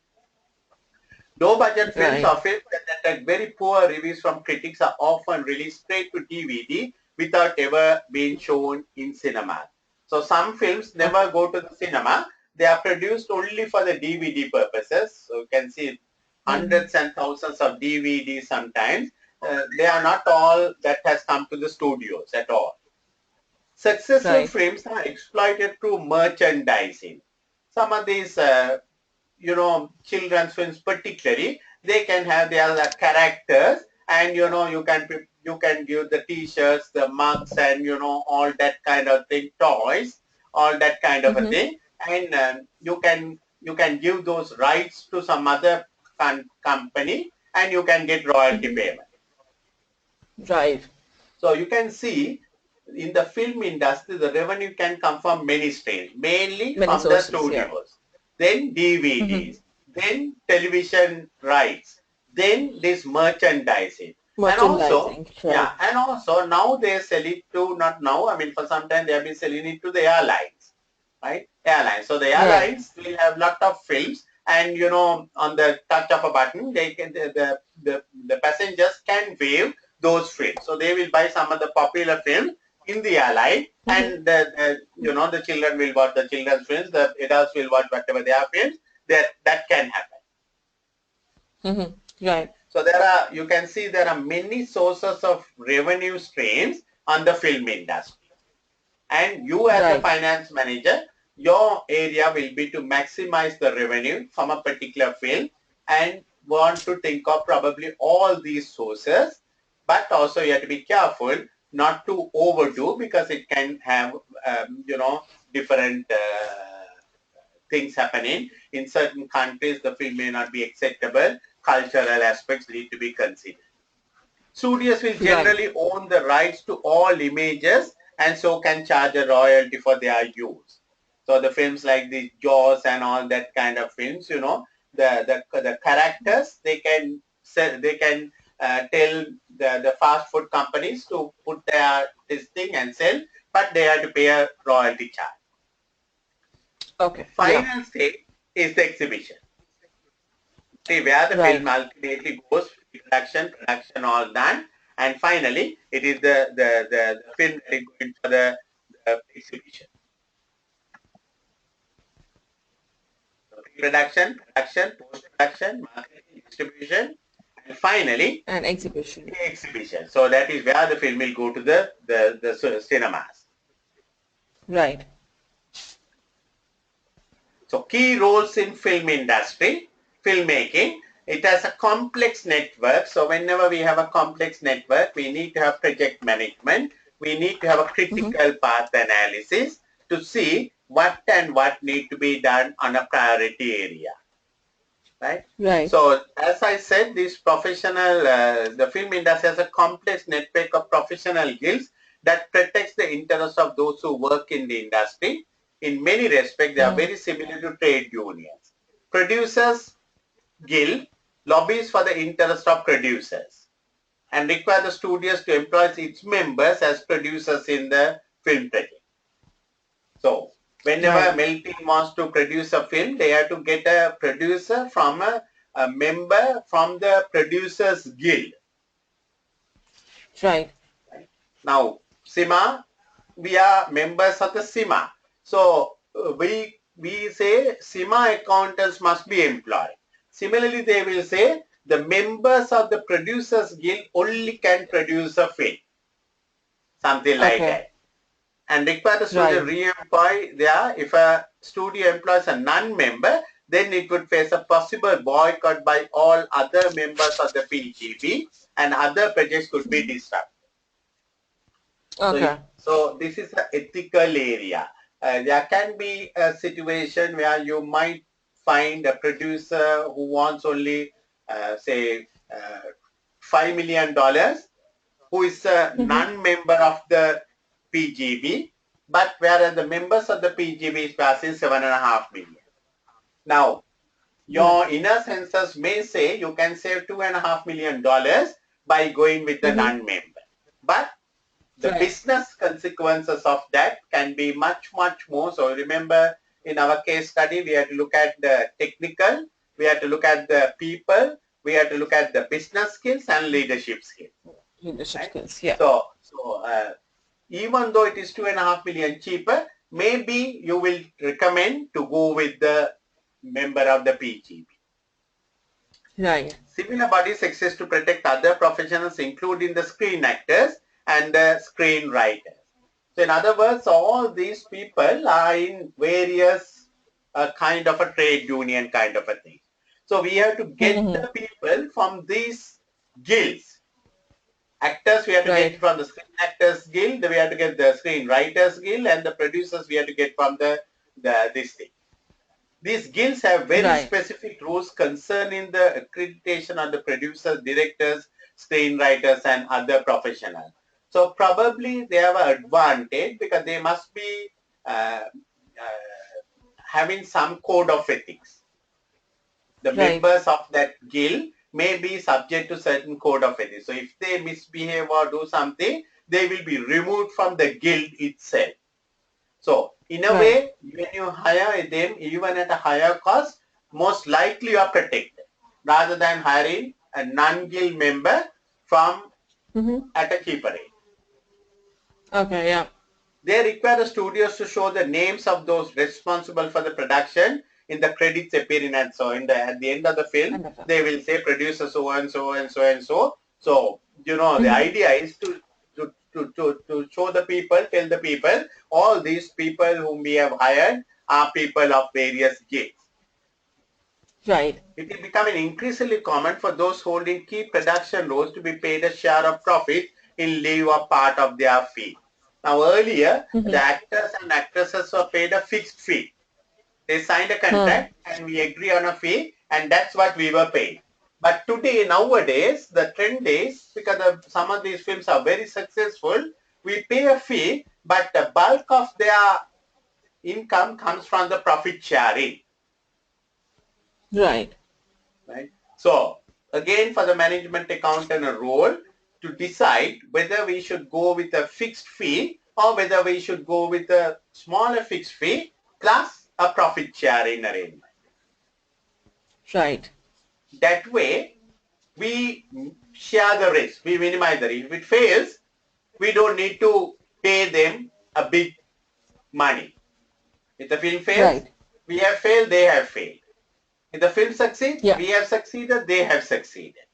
Speaker 2: Low budget films
Speaker 1: Right.
Speaker 2: or films that had very poor reviews from critics are often released straight to DVD without ever being shown in cinema. So some films
Speaker 1: Okay.
Speaker 2: never go to the cinema. They are produced only for the DVD purposes. So you can see hundreds and thousands of DVDs sometimes. They are not all that has come to the studios at all. Successful
Speaker 1: Right.
Speaker 2: films are exploited through merchandising. Some of these, children's films particularly, they can have their characters, and you can give the T-shirts, the mugs, and all that kind of thing, toys, all that kind of a
Speaker 1: Mm-hmm.
Speaker 2: thing, and you can give those rights to some other company, and you can get royalty
Speaker 1: Mm-hmm.
Speaker 2: payment.
Speaker 1: Right.
Speaker 2: So you can see in the film industry, the revenue can come from many streams, mainly
Speaker 1: Many
Speaker 2: from the
Speaker 1: sources. Yeah.
Speaker 2: studios, then
Speaker 1: Mm-hmm.
Speaker 2: DVDs, then television rights, then this merchandising. And also,
Speaker 1: Merchandising. Right.
Speaker 2: yeah, and also now they sell it to, not now, I mean, for some time they have been selling it to the airlines, right? Airlines. So the
Speaker 1: Right.
Speaker 2: airlines will have lot of films, and on the touch of a button, they can the passengers can view those films. So they will buy some of the popular films in the airline,
Speaker 1: Mm-hmm.
Speaker 2: and the children will watch the children's films, the adults will watch whatever they are films. That can happen.
Speaker 1: Mm-hmm. Right.
Speaker 2: So you can see there are many sources of revenue streams on the film industry. And you as a
Speaker 1: Right.
Speaker 2: finance manager, your area will be to maximize the revenue from a particular film, and want to think of probably all these sources, but also you have to be careful not to overdo, because it can have different things happening. In certain countries, the film may not be acceptable. Cultural aspects need to be considered. Studios will
Speaker 1: Right.
Speaker 2: generally own the rights to all images, and so can charge a royalty for their use. So the films like the Jaws and all that kind of films, the characters, they can sell, they can tell the fast food companies to put this thing and sell, but they have to pay a royalty charge. The
Speaker 1: Okay. Yeah.
Speaker 2: final stage is the exhibition. See where the film
Speaker 1: Right.
Speaker 2: ultimately goes, production all done, and finally it is the film that is going for the exhibition. So pre-production, production, post-production, marketing, distribution, and finally
Speaker 1: And exhibition.
Speaker 2: the exhibition. So that is where the film will go to the cinemas.
Speaker 1: Right.
Speaker 2: So key roles in film industry, filmmaking, it has a complex network. So whenever we have a complex network, we need to have project management. We need to have a
Speaker 1: Mm-hmm.
Speaker 2: critical path analysis to see what need to be done on a priority area, right?
Speaker 1: Right.
Speaker 2: So as I said, the film industry has a complex network of professional guilds that protects the interests of those who work in the industry. In many respects, they are
Speaker 1: Mm.
Speaker 2: very similar to trade unions. Producers guild lobbies for the interest of producers and require the studios to employ its members as producers in the film project. So whenever
Speaker 1: Right.
Speaker 2: Mel team wants to produce a film, they have to get a producer from a member from the producers guild.
Speaker 1: Right.
Speaker 2: Now, SIMA, we are members of the SIMA. So we say SIMA accountants must be employed. Similarly, they will say the members of the producers guild only can produce a film, something like
Speaker 1: Okay.
Speaker 2: that. And require the studio
Speaker 1: Right.
Speaker 2: re-employ there. If a studio employs a non-member, then it would face a possible boycott by all other members of the PGB, and other projects could be disrupted. So,
Speaker 1: Okay.
Speaker 2: so this is an ethical area. There can be a situation where you might find a producer who wants only, say, $5 million, who is a
Speaker 1: Mm-hmm.
Speaker 2: non-member of the PGB, but whereas the members of the PGB is passing 7.5 million. Now,
Speaker 1: Right.
Speaker 2: your inner census may say you can save $2.5 million by going with the
Speaker 1: Mm-hmm.
Speaker 2: non-member, but the
Speaker 1: Right.
Speaker 2: business consequences of that can be much, much more. So remember, in our case study, we had to look at the technical, we had to look at the people, we had to look at the business skills and leadership skills.
Speaker 1: Leadership
Speaker 2: Right?
Speaker 1: skills. Yeah.
Speaker 2: So even though it is 2.5 million cheaper, maybe you will recommend to go with the member of the PGB.
Speaker 1: Right.
Speaker 2: Similar bodies exist to protect other professionals, including the screen actors and the screenwriters. So in other words, all these people are in various kind of a trade union kind of a thing. So we have to get
Speaker 1: Mm-hmm.
Speaker 2: the people from these guilds. Actors, we have to get
Speaker 1: Right.
Speaker 2: from the Screen Actors Guild, we have to get the Screenwriters Guild, and the producers we have to get from the this thing. These guilds have very
Speaker 1: Right.
Speaker 2: specific rules concerning the accreditation of the producers, directors, screenwriters, and other professionals. So probably they have an advantage because they must be having some code of ethics. The
Speaker 1: Right.
Speaker 2: members of that guild may be subject to certain code of ethics. So if they misbehave or do something, they will be removed from the guild itself. So in a
Speaker 1: Right.
Speaker 2: way, when you hire them, even at a higher cost, most likely you are protected rather than hiring a non-guild member from
Speaker 1: Mm-hmm.
Speaker 2: at a cheaper rate.
Speaker 1: Okay. Yeah.
Speaker 2: They require the studios to show the names of those responsible for the production in the credits appearing, and so at the end of the film,
Speaker 1: Wonderful.
Speaker 2: they will say producer so and so and so and so. So the
Speaker 1: Mm-hmm.
Speaker 2: idea is to show the people, tell the people, all these people whom we have hired are people of various grades.
Speaker 1: Right.
Speaker 2: It is becoming increasingly common for those holding key production roles to be paid a share of profit in lieu of part of their fee. Now earlier, the
Speaker 1: Mm-hmm.
Speaker 2: actors and actresses were paid a fixed fee. They signed a
Speaker 1: Hmm.
Speaker 2: contract and we agree on a fee, and that's what we were paid. But today, nowadays, the trend is, because some of these films are very successful, we pay a fee, but the bulk of their income comes from the profit sharing.
Speaker 1: Right.
Speaker 2: Right? So again, for the management accountant a role to decide whether we should go with a fixed fee or whether we should go with a smaller fixed fee plus a profit sharing arrangement.
Speaker 1: Right.
Speaker 2: That way, we share the risk, we minimize the risk. If it fails, we don't need to pay them a big money. If the film fails,
Speaker 1: Right.
Speaker 2: we have failed, they have failed. If the film succeeds,
Speaker 1: Yeah.
Speaker 2: we have succeeded, they have succeeded.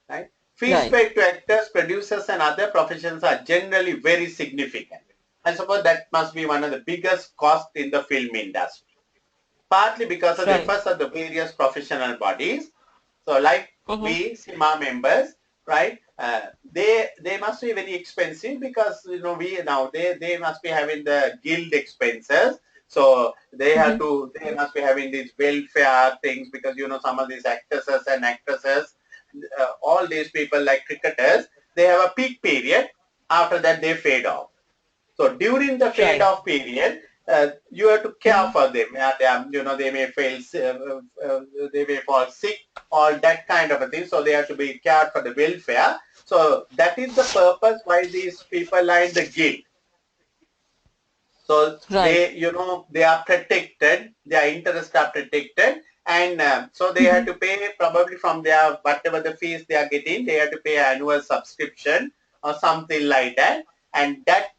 Speaker 2: Right? Fees
Speaker 1: Right.
Speaker 2: paid to actors, producers, and other professions are generally very significant. I suppose that must be one of the biggest costs in the film industry. Partly because of the
Speaker 1: Right.
Speaker 2: efforts of the various professional bodies. So, like
Speaker 1: Mm-hmm.
Speaker 2: we SIMA members, right? They must be very expensive because we now they must be having the guild expenses. So
Speaker 1: Mm-hmm.
Speaker 2: they must be having these welfare things because some of these actresses and actresses, all these people like cricketers, they have a peak period. After that, they fade off. So during the fade
Speaker 1: Right.
Speaker 2: off period, you have to care
Speaker 1: Mm-hmm.
Speaker 2: for them. They may fail, they may fall sick, or that kind of a thing. So they have to be cared for the welfare. So that is the purpose why these people are in the guild. So
Speaker 1: Right.
Speaker 2: they are protected. Their interests are protected, and so they have
Speaker 1: Mm-hmm.
Speaker 2: to pay probably from their whatever the fees they are getting. They have to pay annual subscription or something like that, and that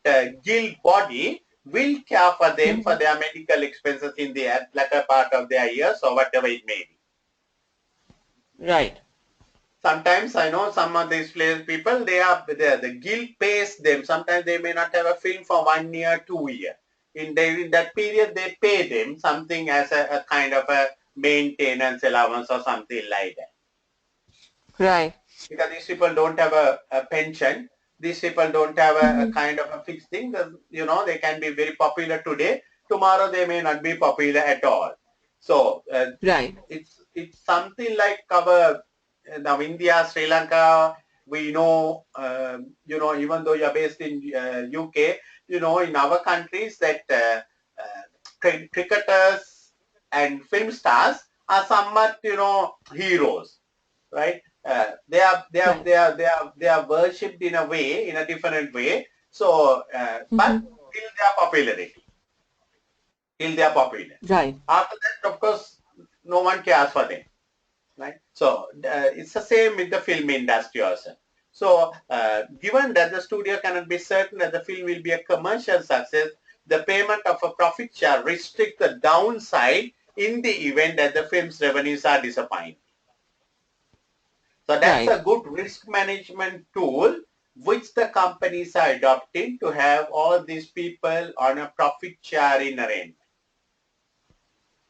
Speaker 2: guild body will care for them for
Speaker 1: Mm-hmm.
Speaker 2: their medical expenses in the latter part of their years or whatever it may be.
Speaker 1: Right.
Speaker 2: Sometimes I know some of these people, the guild pays them. Sometimes they may not have a film for 1 year, 2 year. In that period, they pay them something as a kind of a maintenance allowance or something like that.
Speaker 1: Right.
Speaker 2: Because these people don't have a pension. These people don't have a
Speaker 1: Mm-hmm.
Speaker 2: kind of a fixed thing. They can be very popular today. Tomorrow they may not be popular at all. So
Speaker 1: Right.
Speaker 2: it's something like our now India, Sri Lanka. We know, even though you're based in UK, in our countries that cricketers and film stars are somewhat, heroes, right?
Speaker 1: Right.
Speaker 2: They are worshipped in a way, in a different way. So, but
Speaker 1: Mm-hmm.
Speaker 2: till their popularity, till they are popular.
Speaker 1: Right.
Speaker 2: After that, of course, no one cares for them, right? So it's the same with the film industry also. So given that the studio cannot be certain that the film will be a commercial success, the payment of a profit share restricts the downside in the event that the film's revenues are disappointing. So that's a good risk management tool which the companies are adopting to have all these people on a profit sharing arrangement.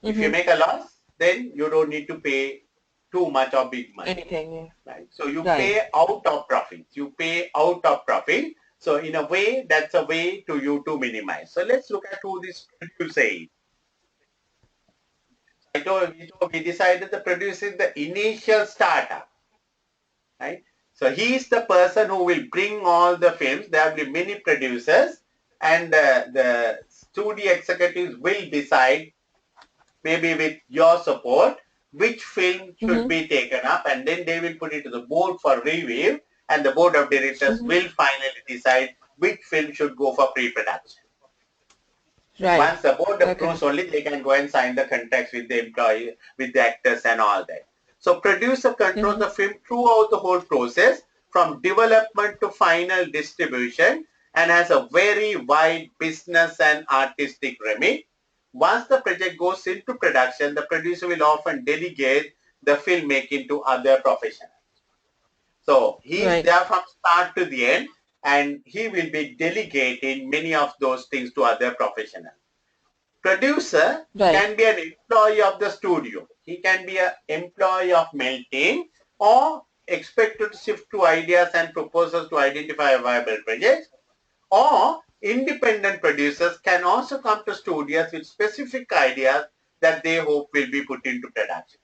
Speaker 2: If you make a loss, then you don't need to pay too much or big money.
Speaker 1: Anything.
Speaker 2: Right? So you pay out of profits. You pay out of profit. So in a way, that's a way to you to minimize. So let's look at who this producer is. We decided the producer is the initial startup. Right? So he is the person who will bring all the films. There will be many producers, and the studio executives will decide, maybe with your support, which film should be taken up, and then they will put it to the board for review, and the board of directors will finally decide which film should go for pre-production. Once the board approves, only they can go and sign the contracts with the employee, with the actors and all that. So producer controls the film throughout the whole process, from development to final distribution, and has a very wide business and artistic remit. Once the project goes into production, the producer will often delegate the filmmaking to other professionals. So he is there from start to the end, and he will be delegating many of those things to other professionals. Producer can be an employee of the studio. He can be an employee of Melting, or expected to shift to ideas and proposals to identify viable projects. Or independent producers can also come to studios with specific ideas that they hope will be put into production.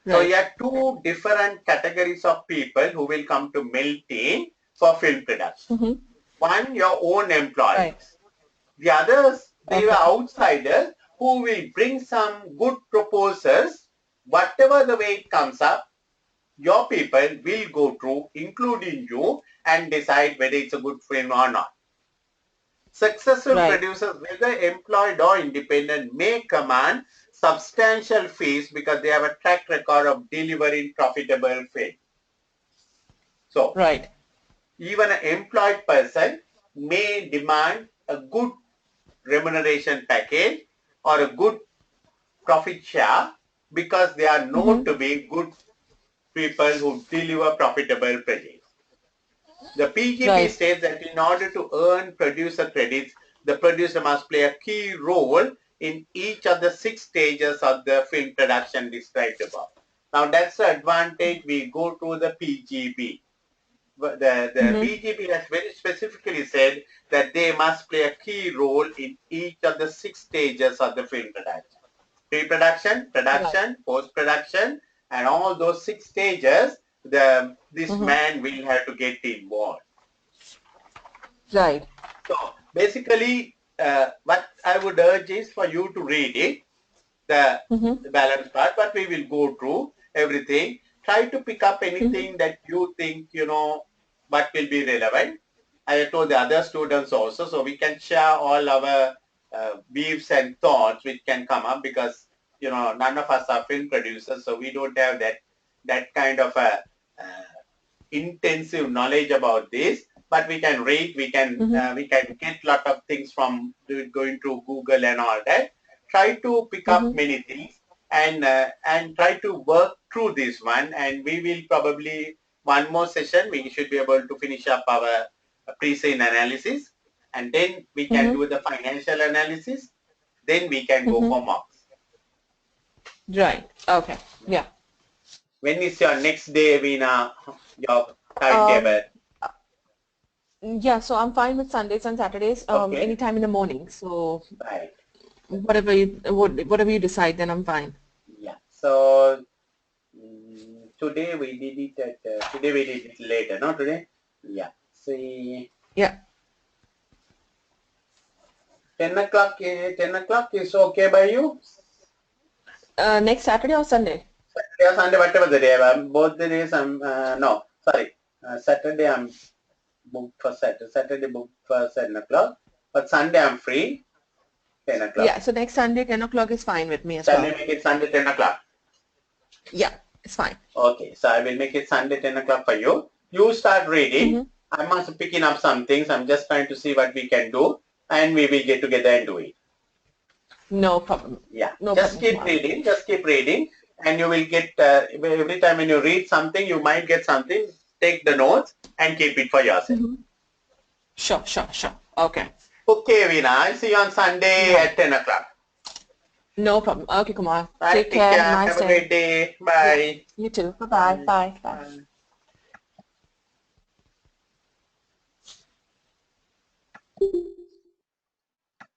Speaker 2: So you have two different categories of people who will come to Melting for film production. One, your own employees. The others, they were outsiders who will bring some good proposals. Whatever the way it comes up, your people will go through, including you, and decide whether it's a good film or not. Successful producers, whether employed or independent, may command substantial fees because they have a track record of delivering profitable films. So, even an employed person may demand a good remuneration package or a good profit share because they are known to be good people who deliver profitable projects. The PGP states that in order to earn producer credits, the producer must play a key role in each of the 6 stages of the film production described above. Now that's the advantage we go to the PGP. The PGP has very specifically said that they must play a key role in each of the 6 stages of the film production. Pre-production, production, post-production, and all those 6 stages, this man will have to get involved. So basically, what I would urge is for you to read it, the balance part, but we will go through everything. Try to pick up anything that you think, what will be relevant. I told the other students also, so we can share all our views and thoughts which can come up, because none of us are film producers, so we don't have that kind of a intensive knowledge about this. But we can read, we can get lot of things from going to Google and all that. Try to pick up many things and try to work through this one. And we will probably, one more session, we should be able to finish up our pre-scene analysis, and then we can do the financial analysis. Then we can go for mocks.
Speaker 1: Okay. Yeah.
Speaker 2: When is your next day, Veena? Your timetable?
Speaker 1: Yeah, so I'm fine with Sundays and Saturdays, anytime in the morning. So whatever you decide, then I'm fine.
Speaker 2: Yeah. So today we did it today we did it later, no? Today? Yeah. See.
Speaker 1: Yeah.
Speaker 2: 10 o'clock is okay by you?
Speaker 1: Next Saturday or Sunday?
Speaker 2: Saturday or Sunday, whatever the day. Both the days no, sorry. Saturday I'm booked for Saturday booked for 7 o'clock. But Sunday I'm free, 10 o'clock.
Speaker 1: Yeah, so next Sunday 10 o'clock is fine with me as well.
Speaker 2: Sunday make it Sunday 10 o'clock.
Speaker 1: Yeah, it's fine.
Speaker 2: Okay, so I will make it Sunday 10 o'clock for you. You start reading. I'm also picking up some things. I'm just trying to see what we can do, and we will get together and do it.
Speaker 1: No problem.
Speaker 2: Yeah.
Speaker 1: No
Speaker 2: just
Speaker 1: problem.
Speaker 2: keep reading. Just keep reading. and you will get every time when you read something, you might get something. Take the notes and keep it for yourself.
Speaker 1: Sure, sure, sure. Okay.
Speaker 2: Okay, Veena. I'll see you on Sunday
Speaker 1: Right.
Speaker 2: at 10 o'clock.
Speaker 1: No problem. Okay, Kumar.
Speaker 2: Bye,
Speaker 1: Take care. Have a
Speaker 2: Tikya.
Speaker 1: nice
Speaker 2: Have a
Speaker 1: day.
Speaker 2: great day.
Speaker 1: Yeah.
Speaker 2: Bye.
Speaker 1: You too. Bye-bye. Bye. Bye.
Speaker 2: Bye.